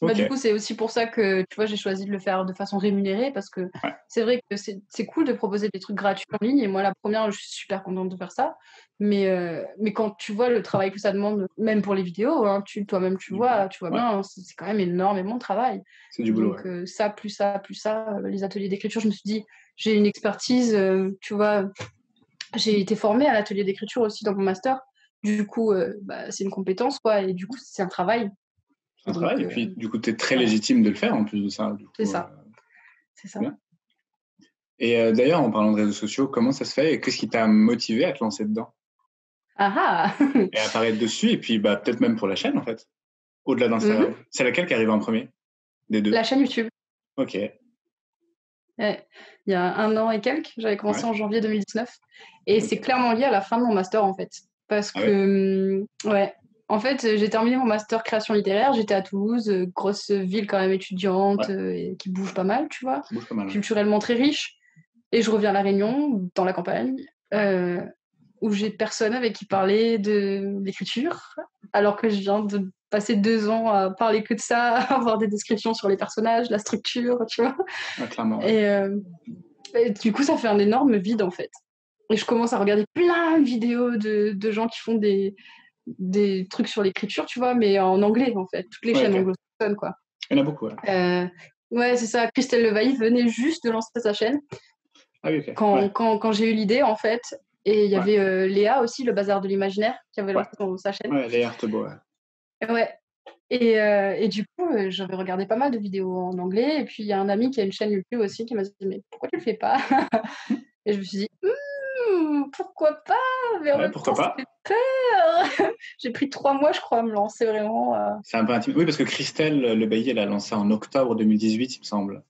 Bah, du coup, c'est aussi pour ça que, tu vois, j'ai choisi de le faire de façon rémunérée parce que c'est vrai que c'est cool de proposer des trucs gratuits en ligne. Et moi, la première, je suis super contente de faire ça. Mais quand tu vois le travail que ça demande, même pour les vidéos, hein, toi-même, tu vois bien, hein, c'est quand même énormément de travail. C'est du boulot. Donc, ça, plus ça, les ateliers d'écriture, je me suis dit, j'ai une expertise, tu vois, j'ai été formée à l'atelier d'écriture aussi dans mon master. Du coup, c'est une compétence, quoi. Et du coup, c'est un travail. C'est un travail, et puis du coup, tu es très légitime de le faire en plus de ça. C'est ça. C'est ça. Bien. Et d'ailleurs, en parlant de réseaux sociaux, comment ça se fait et qu'est-ce qui t'a motivé à te lancer dedans? Et à apparaître dessus, et puis peut-être même pour la chaîne, en fait, au-delà d'Instagram. C'est laquelle qui arrive en premier des deux? La chaîne YouTube. Ok. Il y a 1 an et quelques, j'avais commencé en janvier 2019. Et c'est clairement lié à la fin de mon master, en fait. Parce que, en fait, j'ai terminé mon master création littéraire, j'étais à Toulouse, grosse ville quand même étudiante, et qui bouge pas mal, tu vois, culturellement très riche. Et je reviens à La Réunion, dans la campagne, où j'ai personne avec qui parler de l'écriture, alors que je viens de passer 2 ans à parler que de ça, à avoir des descriptions sur les personnages, la structure, tu vois. Clairement. Et du coup, ça fait un énorme vide, en fait. Et je commence à regarder plein de vidéos de gens qui font des trucs sur l'écriture, tu vois, mais en anglais, en fait. Toutes les chaînes anglo-saxonnes, quoi. Il y en a beaucoup, ouais, c'est ça. Christelle Levailly venait juste de lancer sa chaîne. Ah oui, ok. Quand j'ai eu l'idée, en fait. Et il y avait Léa aussi, le Bazar de l'Imaginaire, qui avait lancé sa chaîne. Ouais, Léa Artebo, Ouais. Et du coup, j'avais regardé pas mal de vidéos en anglais. Et puis, il y a un ami qui a une chaîne YouTube aussi qui m'a dit, mais pourquoi tu le fais pas? Et je me suis dit, pourquoi pas? Mais en même temps, ça fait peur. J'ai pris 3 mois, je crois, à me lancer vraiment. C'est un peu intime. Oui, parce que Christelle Lebailly, elle a lancé en octobre 2018, il me semble.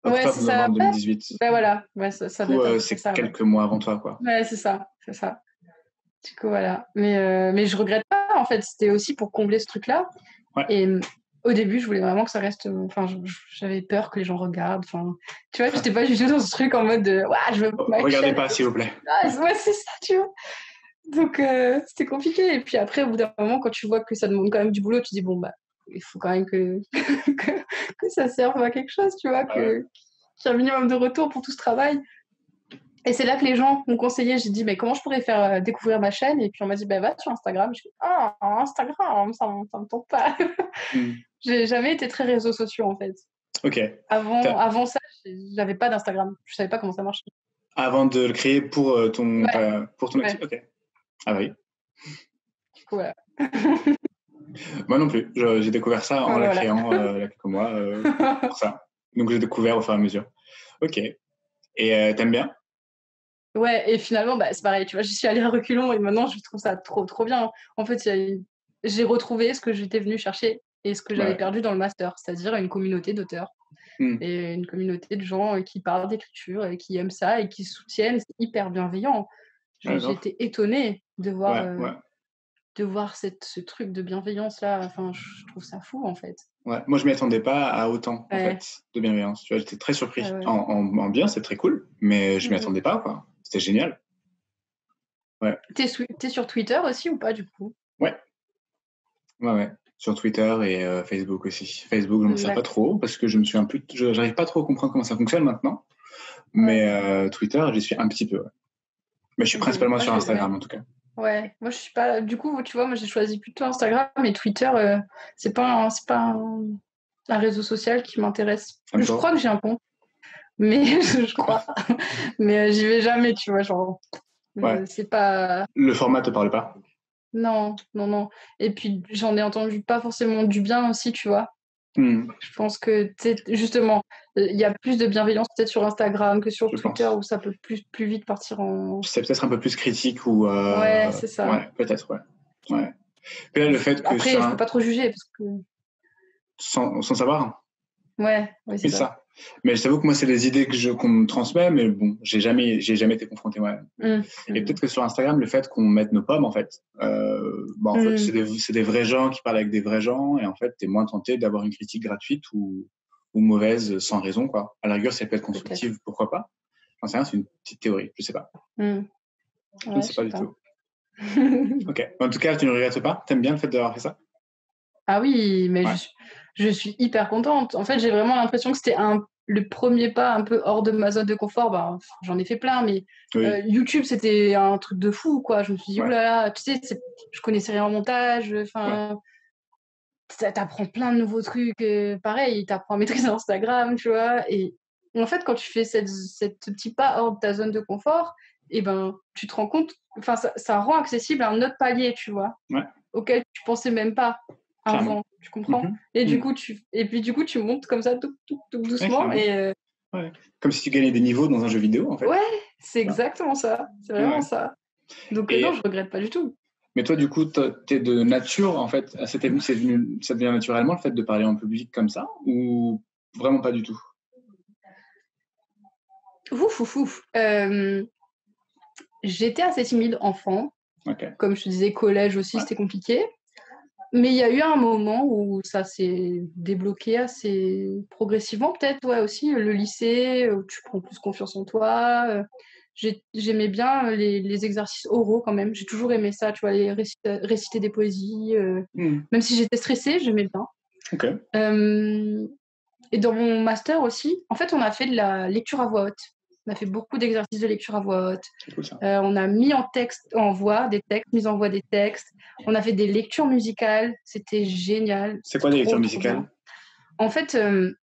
Octobre-novembre 2018. Ben voilà, ouais, ça du coup, c'est quelques mois avant toi, quoi. Ouais, c'est ça. Du coup, voilà. Mais je regrette pas, en fait. C'était aussi pour combler ce truc-là. Et au début, je voulais vraiment que ça reste... Enfin, j'avais peur que les gens regardent. Enfin, tu vois, j'étais pas du tout dans ce truc en mode de... Ouais, je veux regardez pas, s'il vous plaît. Ouais, c'est ça, tu vois. Donc, c'était compliqué. Et puis après, au bout d'un moment, quand tu vois que ça demande quand même du boulot, tu dis, bon, il faut quand même que ça serve à quelque chose, tu vois, qu'il y ait un minimum de retour pour tout ce travail. Et c'est là que les gens m'ont conseillé. J'ai dit, mais comment je pourrais faire découvrir ma chaîne? Et puis on m'a dit, va sur Instagram. Je dis, Instagram, ça me tente pas. J'ai jamais été très réseaux sociaux, en fait. Ok. Avant ça, j'avais pas d'Instagram. Je savais pas comment ça marchait. Avant de le créer pour ton activité. Ok. Ah oui. Du coup, voilà. Moi non plus. J'ai découvert ça en la créant il y a quelques mois pour ça. Donc j'ai découvert au fur et à mesure. Ok. Et t'aimes bien? Ouais, et finalement, c'est pareil, tu vois, j'y suis allée à reculons et maintenant, je trouve ça trop, trop bien. En fait, il y a j'ai retrouvé ce que j'étais venue chercher et ce que j'avais perdu dans le master, c'est-à-dire une communauté d'auteurs et une communauté de gens qui parlent d'écriture et qui aiment ça et qui soutiennent. C'est hyper bienveillant. J'ai été étonnée de voir, ce truc de bienveillance-là. Enfin, je trouve ça fou, en fait. Ouais, moi je m'y attendais pas à autant en fait de bienveillance. Tu vois, j'étais très surpris. En bien, c'est très cool, mais je m'y attendais pas, quoi. C'était génial. Ouais. T'es sur Twitter aussi ou pas du coup? Ouais. Sur Twitter et Facebook aussi. Facebook, je ne sais pas trop parce que j'arrive pas trop à comprendre comment ça fonctionne maintenant. Mais Twitter, j'y suis un petit peu. Ouais. Mais je suis principalement sur Instagram en tout cas. Ouais, moi je suis pas. Du coup, tu vois, moi j'ai choisi plutôt Instagram, mais Twitter, c'est pas un réseau social qui m'intéresse. Je crois que j'ai un compte, mais je crois. Mais j'y vais jamais, tu vois, genre. C'est pas. Le format te parle pas? Non. Et puis j'en ai entendu pas forcément du bien aussi, tu vois. Je pense que justement, il y a plus de bienveillance peut-être sur Instagram que sur Twitter où ça peut plus vite partir en. C'est peut-être un peu plus critique ou. Ouais, c'est ça. Ouais, peut-être, ouais. Puis là, le fait que. Après, je peux pas trop juger parce que. Sans savoir. Ouais, c'est ça. Mais je t'avoue que moi, c'est les idées qu'on me transmet, mais bon, j'ai jamais été confronté moi-même. Et peut-être que sur Instagram, le fait qu'on mette nos pommes, en fait, en fait, c'est des vrais gens qui parlent avec des vrais gens, et en fait, t'es moins tenté d'avoir une critique gratuite ou mauvaise sans raison, quoi. À la rigueur, ça peut être constructive, pourquoi pas. Enfin, c'est rien, c'est une petite théorie, je sais pas. Ouais, je ne sais pas du tout. Ok. En tout cas, tu ne regrettes pas? T'aimes bien le fait d'avoir fait ça? Ah oui, mais je suis hyper contente. En fait, j'ai vraiment l'impression que c'était le premier pas un peu hors de ma zone de confort. Ben, j'en ai fait plein, mais YouTube, c'était un truc de fou, quoi. Je me suis dit, oulala, tu sais, je connaissais rien en montage. Enfin, t'apprends plein de nouveaux trucs. Pareil, t'apprends à maîtriser Instagram, tu vois. Et en fait, quand tu fais ce petit pas hors de ta zone de confort, et ben, tu te rends compte, enfin, ça rend accessible un autre palier, tu vois, auquel tu pensais même pas avant, tu comprends. Et du coup, tu montes comme ça tout doucement et comme si tu gagnais des niveaux dans un jeu vidéo, en fait. Ouais, c'est exactement ça. C'est vraiment ça. Donc non, je regrette pas du tout. Mais toi, du coup, t'es de nature, en fait, ça devient naturellement le fait de parler en public comme ça, ou vraiment pas du tout? J'étais assez timide enfant. Comme je te disais, collège aussi, c'était compliqué. Mais il y a eu un moment où ça s'est débloqué assez progressivement, peut-être, aussi, le lycée, où tu prends plus confiance en toi. J'aimais bien les exercices oraux quand même. J'ai toujours aimé ça, tu vois, réciter des poésies. Même si j'étais stressée, j'aimais bien. Et dans mon master aussi, en fait, on a fait de la lecture à voix haute. On a fait beaucoup d'exercices de lecture à voix haute. Cool, ça. On a mis en voix des textes, mis en voix des textes. On a fait des lectures musicales. C'était génial. C'est quoi des lectures musicales? En fait, le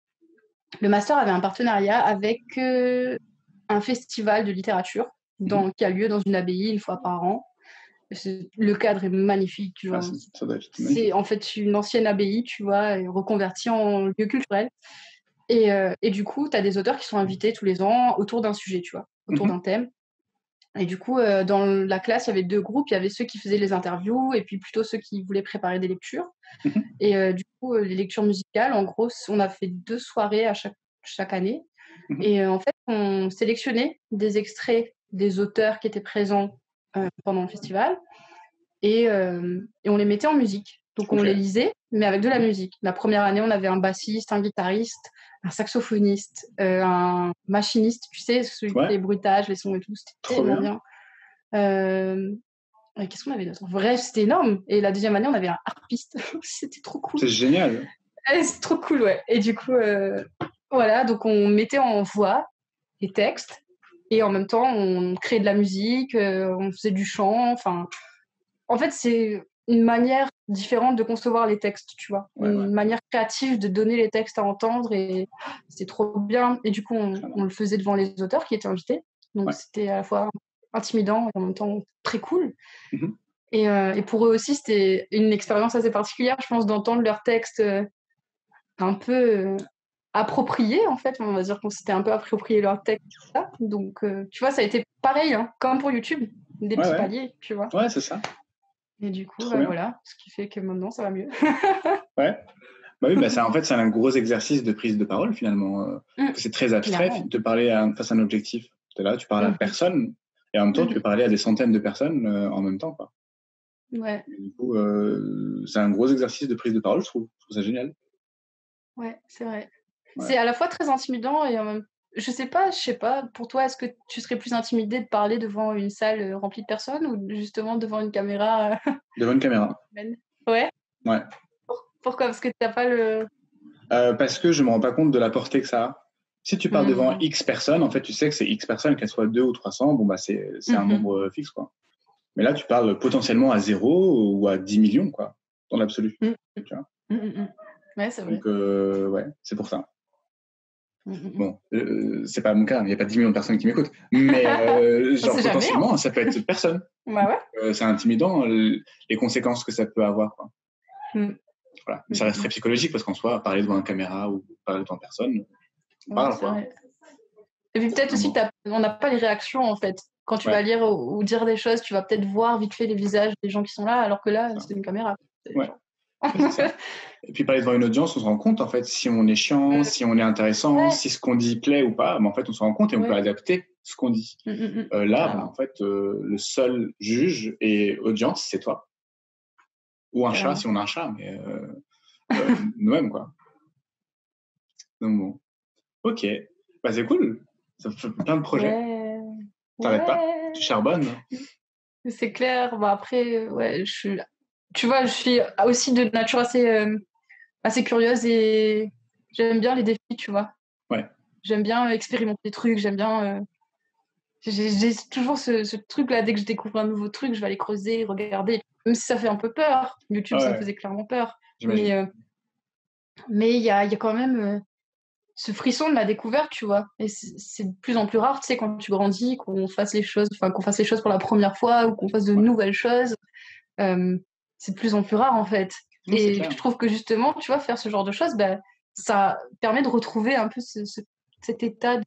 master avait un partenariat avec un festival de littérature qui a lieu dans une abbaye une fois par an. Le cadre est magnifique, tu vois. Ça doit être c'est en fait une ancienne abbaye, tu vois, reconvertie en lieu culturel. Et du coup, tu as des auteurs qui sont invités tous les ans autour d'un sujet, tu vois, autour d'un thème. Et du coup, dans la classe, il y avait 2 groupes. Il y avait ceux qui faisaient les interviews et puis plutôt ceux qui voulaient préparer des lectures. Et du coup, les lectures musicales, en gros, on a fait 2 soirées à chaque année. Et en fait, on sélectionnait des extraits des auteurs qui étaient présents pendant le festival et on les mettait en musique. Donc, on les lisait, mais avec de la musique. La première année, on avait un bassiste, un guitariste, un saxophoniste, un machiniste, tu sais, celui qui fait les bruitages, les sons et tout. C'était tellement bien. Qu'est-ce qu'on avait d'autre? Bref, c'était énorme. Et la deuxième année, on avait un harpiste. C'était trop cool. C'est génial. C'est trop cool, ouais. Et du coup, voilà, donc on mettait en voix les textes et en même temps, on créait de la musique, on faisait du chant. Enfin, en fait, c'est une manière différente de concevoir les textes, tu vois. Une manière créative de donner les textes à entendre et c'est trop bien. Et du coup, on le faisait devant les auteurs qui étaient invités. Donc, c'était à la fois intimidant et en même temps très cool. Et pour eux aussi, c'était une expérience assez particulière, je pense, d'entendre leurs textes un peu appropriés, en fait. On va dire qu'on s'était un peu approprié leurs textes. Donc, tu vois, ça a été pareil, hein, comme pour YouTube, des petits paliers, tu vois. Ouais, c'est ça. Et du coup, Trop bien. voilà, ce qui fait que maintenant, ça va mieux. Ouais. Bah oui, ça, en fait, c'est un gros exercice de prise de parole finalement. Mmh, Que c'est très abstrait clairement. de parler face à un objectif. Tu es là, tu parles à Mmh. personne et en même temps, tu peux Mmh. parler à des centaines de personnes en même temps, quoi. Ouais, Et du coup, c'est un gros exercice de prise de parole, je trouve. Je trouve ça génial. ouais, c'est vrai. Ouais. C'est à la fois très intimidant et en même je sais pas, pour toi, est-ce que tu serais plus intimidée de parler devant une salle, remplie de personnes ou justement devant une caméra, Devant une caméra. humaine? Ouais? Ouais. Pourquoi? Parce que tu as pas le Parce que je me rends pas compte de la portée que ça a. Si tu parles devant mmh. X personnes, en fait, tu sais que c'est X personnes, qu'elles soient 2 ou 300, bon, bah, c'est un Mmh. nombre fixe, quoi. Mais là, tu parles potentiellement à 0 ou à 10 millions, quoi, dans l'absolu. Mmh. Tu vois. Mmh. Ouais, c'est vrai. Donc, ouais, c'est pour ça. Mmh. Bon, c'est pas mon cas, il n'y a pas 10 millions de personnes qui m'écoutent. Mais, On genre, sait jamais, hein? potentiellement, ça peut être personne. Bah, ouais. C'est intimidant, les conséquences que ça peut avoir, quoi. Mmh. Voilà. Mais ça reste très Mmh. psychologique parce qu'en soi, parler devant une caméra ou parler devant personne, on Ouais, parle, c'est quoi. vrai. Et puis peut-être aussi, Vraiment. on n'a pas les réactions, en fait. Quand tu Ouais, vas lire ou dire des choses, tu vas peut-être voir vite fait les visages des gens qui sont là, alors que là, c'est ça. c'est une caméra. C'est Ouais, genre ouais, c'est ça. Et puis parler devant une audience, on se rend compte en fait si on est chiant, Mmh. si on est intéressant, Ouais, si ce qu'on dit plaît ou pas. Mais en fait, on se rend compte et on peut ouais. adapter ce qu'on dit. Là, bah, en Carrément, fait, le seul juge et audience, c'est toi. Ou un chat carrément. si on a un chat, mais nous-mêmes, quoi. Donc bon. Ok. Bah, c'est cool. Ça fait plein de projets. Ouais, T'arrêtes pas. ouais, Tu charbonnes. c'est clair. Bah, après, ouais, tu vois, je suis aussi de nature assez curieuse et j'aime bien les défis, tu vois? Ouais. J'aime bien expérimenter des trucs, j'aime bien, j'ai toujours ce truc-là, dès que je découvre un nouveau truc, je vais aller creuser, regarder, même si ça fait un peu peur. YouTube, ça me Ouais, faisait clairement peur, mais j'imagine. heu, mais il y a quand même, ce frisson de la découverte, tu vois? Et c'est de plus en plus rare, tu sais, quand tu grandis, qu'on fasse les choses pour la première fois ou qu'on fasse de Ouais. nouvelles choses, hem, c'est de plus en plus rare, en fait. Non, c'est Et clair. je trouve que justement, tu vois, faire ce genre de choses, bah, ça permet de retrouver un peu cet état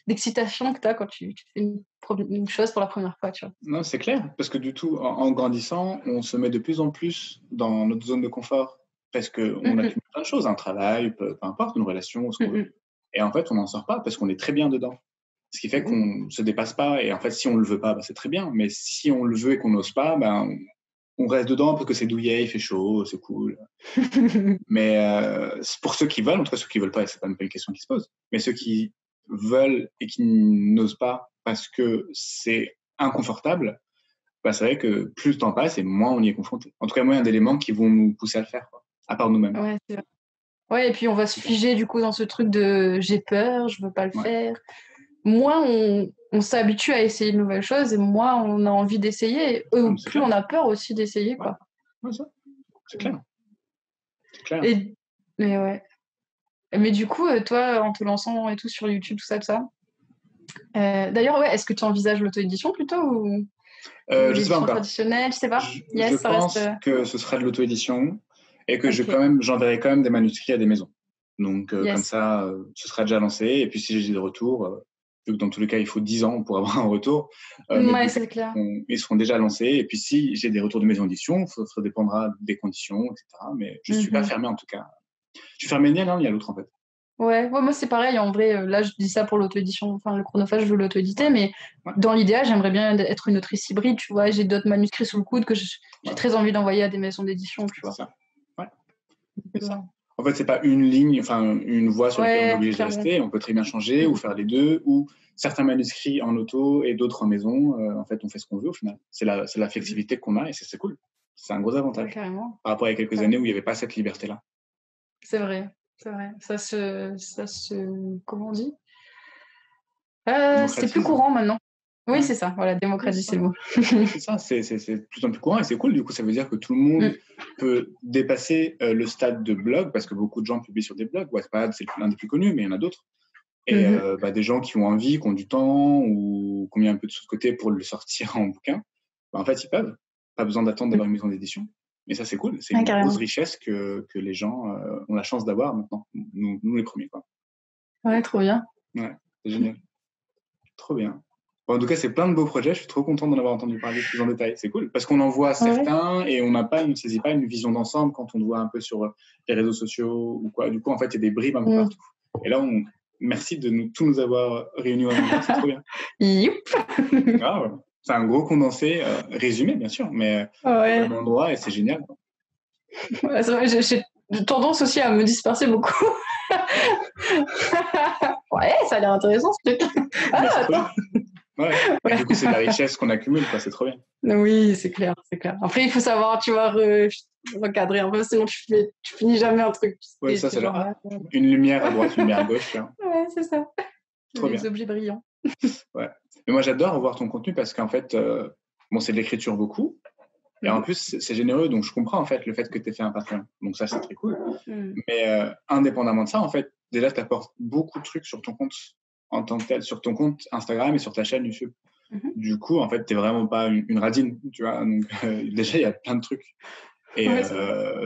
d'excitation que tu as quand tu fais une chose pour la première fois, tu vois? Non, c'est clair, parce que du tout, en grandissant, on se met de plus en plus dans notre zone de confort parce qu'on Mmh mh. accumule plein de choses, un travail, peu importe, une relation, ce qu'on Mmh veut. mh. Et en fait, on n'en sort pas parce qu'on est très bien dedans. Ce qui fait Mmh mh. qu'on ne se dépasse pas. Et en fait, si on ne le veut pas, bah, c'est très bien. Mais si on le veut et qu'on n'ose pas, ben, on reste dedans parce que c'est douillet, il fait chaud, c'est cool. Mais pour ceux qui veulent, en tout cas ceux qui veulent pas, c'est pas même pas une question qui se pose. Mais ceux qui veulent et qui n'osent pas parce que c'est inconfortable, bah, c'est vrai que plus le temps passe et moins on y est confronté. En tout cas, moins il y a d'éléments qui vont nous pousser à le faire, quoi, à part nous-mêmes. Ouais, c'est vrai. Ouais et puis on va se C'est ça. figer du coup dans ce truc de: «J'ai peur, je veux pas le Ouais, faire». Moins on s'habitue à essayer de nouvelles choses et moins on a envie d'essayer, non, mais c'est plus clair. on a peur aussi d'essayer, Ouais, quoi. ouais, ça, c'est Mmh. clair, c'est clair. Et mais ouais. Mais du coup, toi, en te lançant et tout sur YouTube, tout ça, d'ailleurs, ouais, est-ce que tu envisages l'auto-édition plutôt ou Je sais pas l'édition encore. traditionnelle? Je sais pas? Je Yes, ça reste, pense que ce sera de l'auto-édition et que OK. j'enverrai quand même des manuscrits à des maisons. Donc, comme Yes. ça, ce sera déjà lancé. Et puis, si j'ai des retours, vu que dans tous les cas, il faut 10 ans pour avoir un retour, mes Mouais, bouquins, c'est clair. ils seront déjà lancés. Et puis, si j'ai des retours de maisons d'édition, ça dépendra des conditions, etc. Mais je suis pas Mmh. fermé en tout cas. Je suis fermé ni à l'un ni à l'autre en fait. Ouais, ouais, moi, c'est pareil, en vrai, là, je dis ça pour l'auto-édition, enfin, le chronophage, je veux Ouais, l'auto-éditer, mais ouais, dans l'idéal, j'aimerais bien être une autrice hybride, tu vois? J'ai d'autres manuscrits sous le coude que j'ai voilà, très envie d'envoyer à des maisons d'édition, tu c'est vois? ça. Ouais, c'est Donc ça. En fait, c'est pas une ligne, enfin une voie sur laquelle on est ouais, obligé de clairement. rester. On peut très bien changer ou Mmh. faire les deux, ou certains manuscrits en auto et d'autres en maison. En fait, on fait ce qu'on veut au final. C'est la Mmh. flexibilité qu'on a et c'est cool. C'est un gros Ouais, avantage carrément, par rapport à quelques années où il carrément. n'y avait pas cette liberté-là. C'est vrai, c'est vrai. Ça se comment on dit? C'est plus Démocratise. courant maintenant. Oui, Ouais, c'est ça, voilà, oui, c'est démocratie, c'est ça. le mot. Oui, c'est ça. C'est de plus en plus courant et c'est cool. Du coup, ça veut dire que tout le monde Mmh. peut dépasser le stade de blog parce que beaucoup de gens publient sur des blogs. Wattpad, c'est l'un des plus connus, mais il y en a d'autres. Et Mmh. bah, des gens qui ont envie, qui ont du temps ou qui ont mis un peu de sous de côté pour le sortir en bouquin, bah, en fait, ils peuvent. Pas besoin d'attendre Mmh. d'avoir une maison d'édition. Et ça, c'est cool. C'est Ouais, une grosse carrément. richesse que les gens ont la chance d'avoir maintenant. Nous les premiers, quoi. Ouais, trop bien. Ouais, c'est génial. Trop bien. En tout cas, c'est plein de beaux projets. Je suis trop content d'en avoir entendu parler plus en détail. C'est cool parce qu'on en voit certains et on ne saisit pas une vision d'ensemble quand on le voit un peu sur les réseaux sociaux ou quoi. Du coup, en fait, il y a des bribes un peu partout. Et là, merci de tous nous avoir réunis en même temps. C'est trop bien. Ah, ouais. C'est un gros condensé, résumé, bien sûr, mais au même endroit et c'est génial. Ouais, c'est vrai, j'ai tendance aussi à me disperser beaucoup. Ouais, ça a l'air intéressant ce truc. Ah, attends. Ouais. Et du coup, c'est de la richesse qu'on accumule, quoi. C'est trop bien. Oui, c'est clair, c'est clair. Après, il faut savoir, tu vois, recadrer un peu, sinon tu finis jamais un truc. Oui, ça, c'est genre une lumière à droite, une lumière à gauche. Là. Ouais, c'est ça. Trop les bien. objets brillants. Ouais. Mais moi, j'adore voir ton contenu parce qu'en fait, c'est de l'écriture beaucoup. Et en plus, c'est généreux, donc je comprends en fait le fait que tu aies fait un Patreon. Donc ça, c'est très cool. Mais indépendamment de ça, en fait, déjà, tu apportes beaucoup de trucs sur ton compte en tant que tel, sur ton compte Instagram et sur ta chaîne YouTube. Du coup, en fait, tu n'es vraiment pas une radine, tu vois. Donc déjà, il y a plein de trucs. Et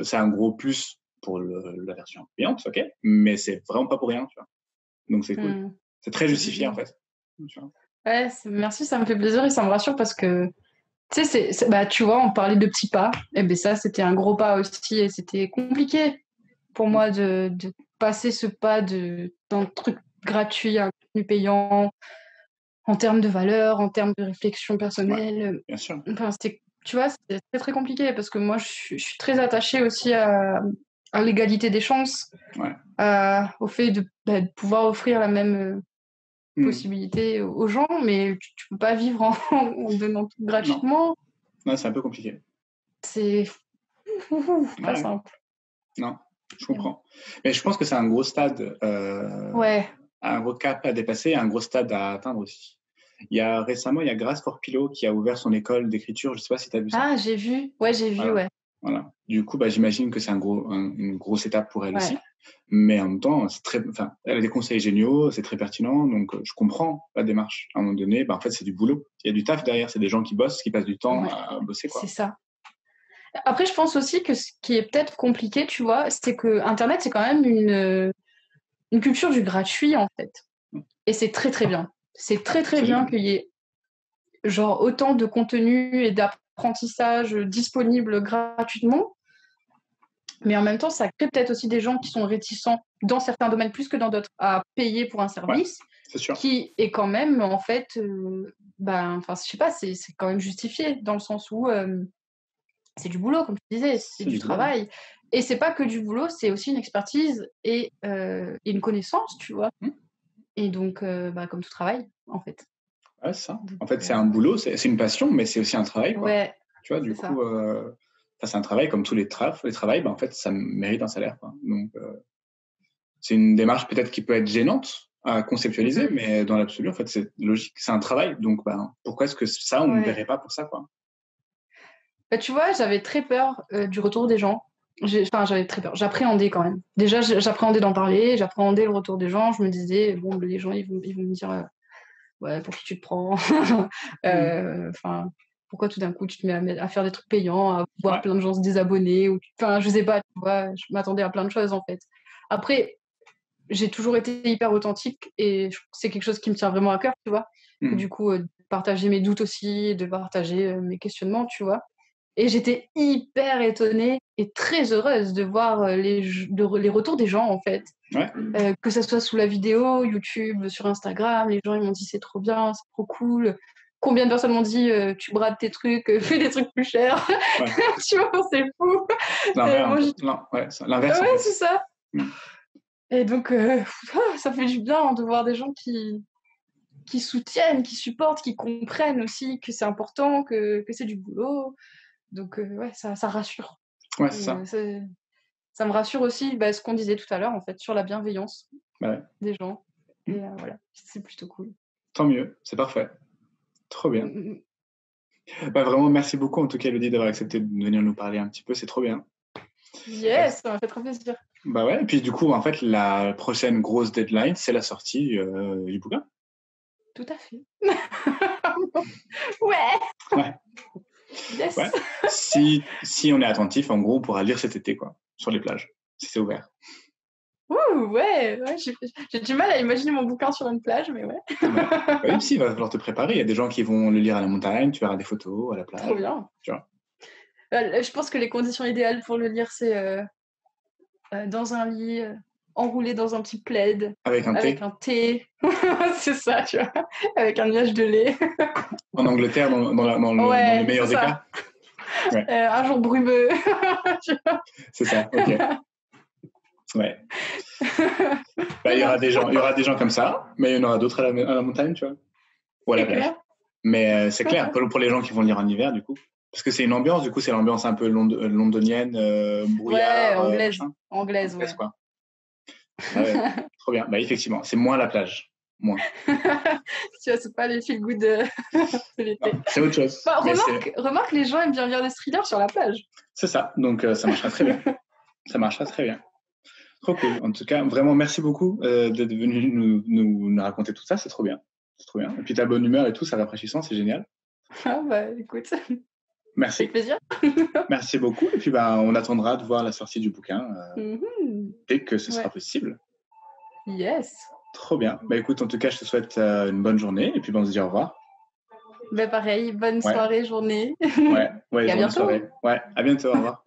c'est un gros plus pour la version payante, ok, mais c'est vraiment pas pour rien, tu vois. Donc c'est cool. C'est très justifié, en fait. Tu vois. Ouais, merci, ça me fait plaisir et ça me rassure parce que tu sais, bah, tu vois, on parlait de petits pas. Et bien ça, c'était un gros pas aussi. Et c'était compliqué pour moi de passer ce pas d'un truc gratuit à un contenu payant, en termes de valeur, en termes de réflexion personnelle. Ouais, bien sûr. Enfin, tu vois, c'était très, très compliqué parce que moi, je suis très attachée aussi à l'égalité des chances, au fait de pouvoir offrir la même possibilité aux gens, mais tu peux pas vivre en donnant tout gratuitement. Non, c'est un peu compliqué. C'est pas simple. Non, je comprends. Mais je pense que c'est un gros stade, un gros cap à dépasser, un gros stade à atteindre aussi. Récemment, il y a Grace Forpillo qui a ouvert son école d'écriture. Je ne sais pas si tu as vu ça. Ah, j'ai vu. Ouais, j'ai vu, ouais. Voilà. Du coup, j'imagine que c'est une grosse étape pour elle aussi. Mais en même temps, elle a des conseils géniaux, c'est très pertinent. Donc, je comprends la démarche. À un moment donné, en fait, c'est du boulot. Il y a du taf derrière. C'est des gens qui bossent, qui passent du temps à bosser, quoi. C'est ça. Après, je pense aussi que ce qui est peut-être compliqué, tu vois, c'est que Internet, c'est quand même une culture du gratuit, en fait. Et c'est très, très bien. C'est très, très bien qu'il y ait genre autant de contenu et d'apprentissage disponible gratuitement. Mais en même temps, ça crée peut-être aussi des gens qui sont réticents dans certains domaines plus que dans d'autres à payer pour un service qui est quand même, en fait, je sais pas, c'est quand même justifié dans le sens où c'est du boulot, comme tu disais, c'est du travail. Et c'est pas que du boulot, c'est aussi une expertise et une connaissance, tu vois. Et donc, comme tout travail, en fait. Ouais, c'est ça. En fait, c'est un boulot, c'est une passion, mais c'est aussi un travail, quoi. Ouais, tu vois, du coup, c'est un travail comme tous les travails, en fait, ça mérite un salaire, quoi. Donc, c'est une démarche peut-être qui peut être gênante à conceptualiser, mais dans l'absolu, en fait, c'est logique. C'est un travail, donc pourquoi est-ce que ça, on ne verrait pas pour ça, quoi. Bah, tu vois, j'avais très peur du retour des gens. J'avais très peur. J'appréhendais quand même. Déjà, j'appréhendais d'en parler, j'appréhendais le retour des gens. Je me disais, bon, les gens, ils vont me dire, ouais, pour qui tu te prends pourquoi tout d'un coup tu te mets à faire des trucs payants, à voir plein de gens se désabonner je sais pas, tu vois, je m'attendais à plein de choses en fait. Après, j'ai toujours été hyper authentique et c'est quelque chose qui me tient vraiment à cœur, tu vois. Du coup, de partager mes doutes aussi, de partager mes questionnements, tu vois. Et j'étais hyper étonnée et très heureuse de voir les retours des gens, en fait. Que ça soit sous la vidéo, YouTube, sur Instagram, les gens ils m'ont dit c'est trop bien, c'est trop cool. Combien de personnes m'ont dit tu brades tes trucs, fais des trucs plus chers. Tu vois, c'est fou. L'inverse. Ouais, c'est ça. Et donc, ça fait du bien de voir des gens qui soutiennent, qui supportent, qui comprennent aussi que c'est important, que c'est du boulot. Donc, ça rassure. Ouais, c'est ça. Ça me rassure aussi ce qu'on disait tout à l'heure, en fait, sur la bienveillance des gens. Et voilà, c'est plutôt cool. Tant mieux, c'est parfait. Trop bien. Vraiment, merci beaucoup, en tout cas, Elodie, d'avoir accepté de venir nous parler un petit peu. C'est trop bien. Yes, ça m'a fait trop plaisir. Et puis du coup, en fait, la prochaine grosse deadline, c'est la sortie du bouquin. Tout à fait. Ouais. Yes. Ouais. Si on est attentif, en gros, on pourra lire cet été, quoi, sur les plages, si c'est ouvert. Ouh, ouais, j'ai du mal à imaginer mon bouquin sur une plage, mais ouais. Oui, si, il va falloir te préparer. Il y a des gens qui vont le lire à la montagne, tu verras des photos à la Trop plage. bien. Tu vois. Je pense que les conditions idéales pour le lire, c'est dans un lit, enroulé dans un petit plaid, Avec un avec thé. un thé. C'est ça, tu vois, avec un nuage de lait. En Angleterre, dans le Ouais, meilleur c'est des ça. cas. Ouais, Un jour brumeux. Tu vois. c'est ça, ok. Ouais. Bah, il y aura des gens comme ça, mais il y en aura d'autres à la montagne, tu vois, ou à la C'est plage. clair. Mais c'est clair, pour les gens qui vont lire en hiver, du coup. Parce que c'est une ambiance, du coup, c'est l'ambiance un peu londonienne, Ouais, brouillard, anglaise. machin. Anglaise, Anglaise, ouais. quoi. Ah ouais, trop bien. Bah, effectivement, c'est moins la plage. Moins. Tu vois, c'est pas les feel good de l'été. Non, c'est autre chose. Bah, Mais remarque, les gens aiment bien lire des thrillers sur la plage. c'est ça. Donc, ça marchera très bien. Ça marchera très bien. Trop cool. En tout cas, vraiment, merci beaucoup d'être venu nous raconter tout ça. C'est trop bien. C'est trop bien. Et puis ta bonne humeur et tout, ça rafraîchissant, c'est génial. Ah bah, écoute, avec Merci. plaisir. Merci beaucoup. Et puis, bah, on attendra de voir la sortie du bouquin dès que ce sera Ouais. possible. Yes. Trop bien. Bah, écoute, en tout cas, je te souhaite une bonne journée. Et puis, bah, on se dit au revoir. Bah, pareil, bonne Ouais. soirée, journée. Ouais. Et à Journée, bientôt. soirée. Ouais. À bientôt. Au revoir.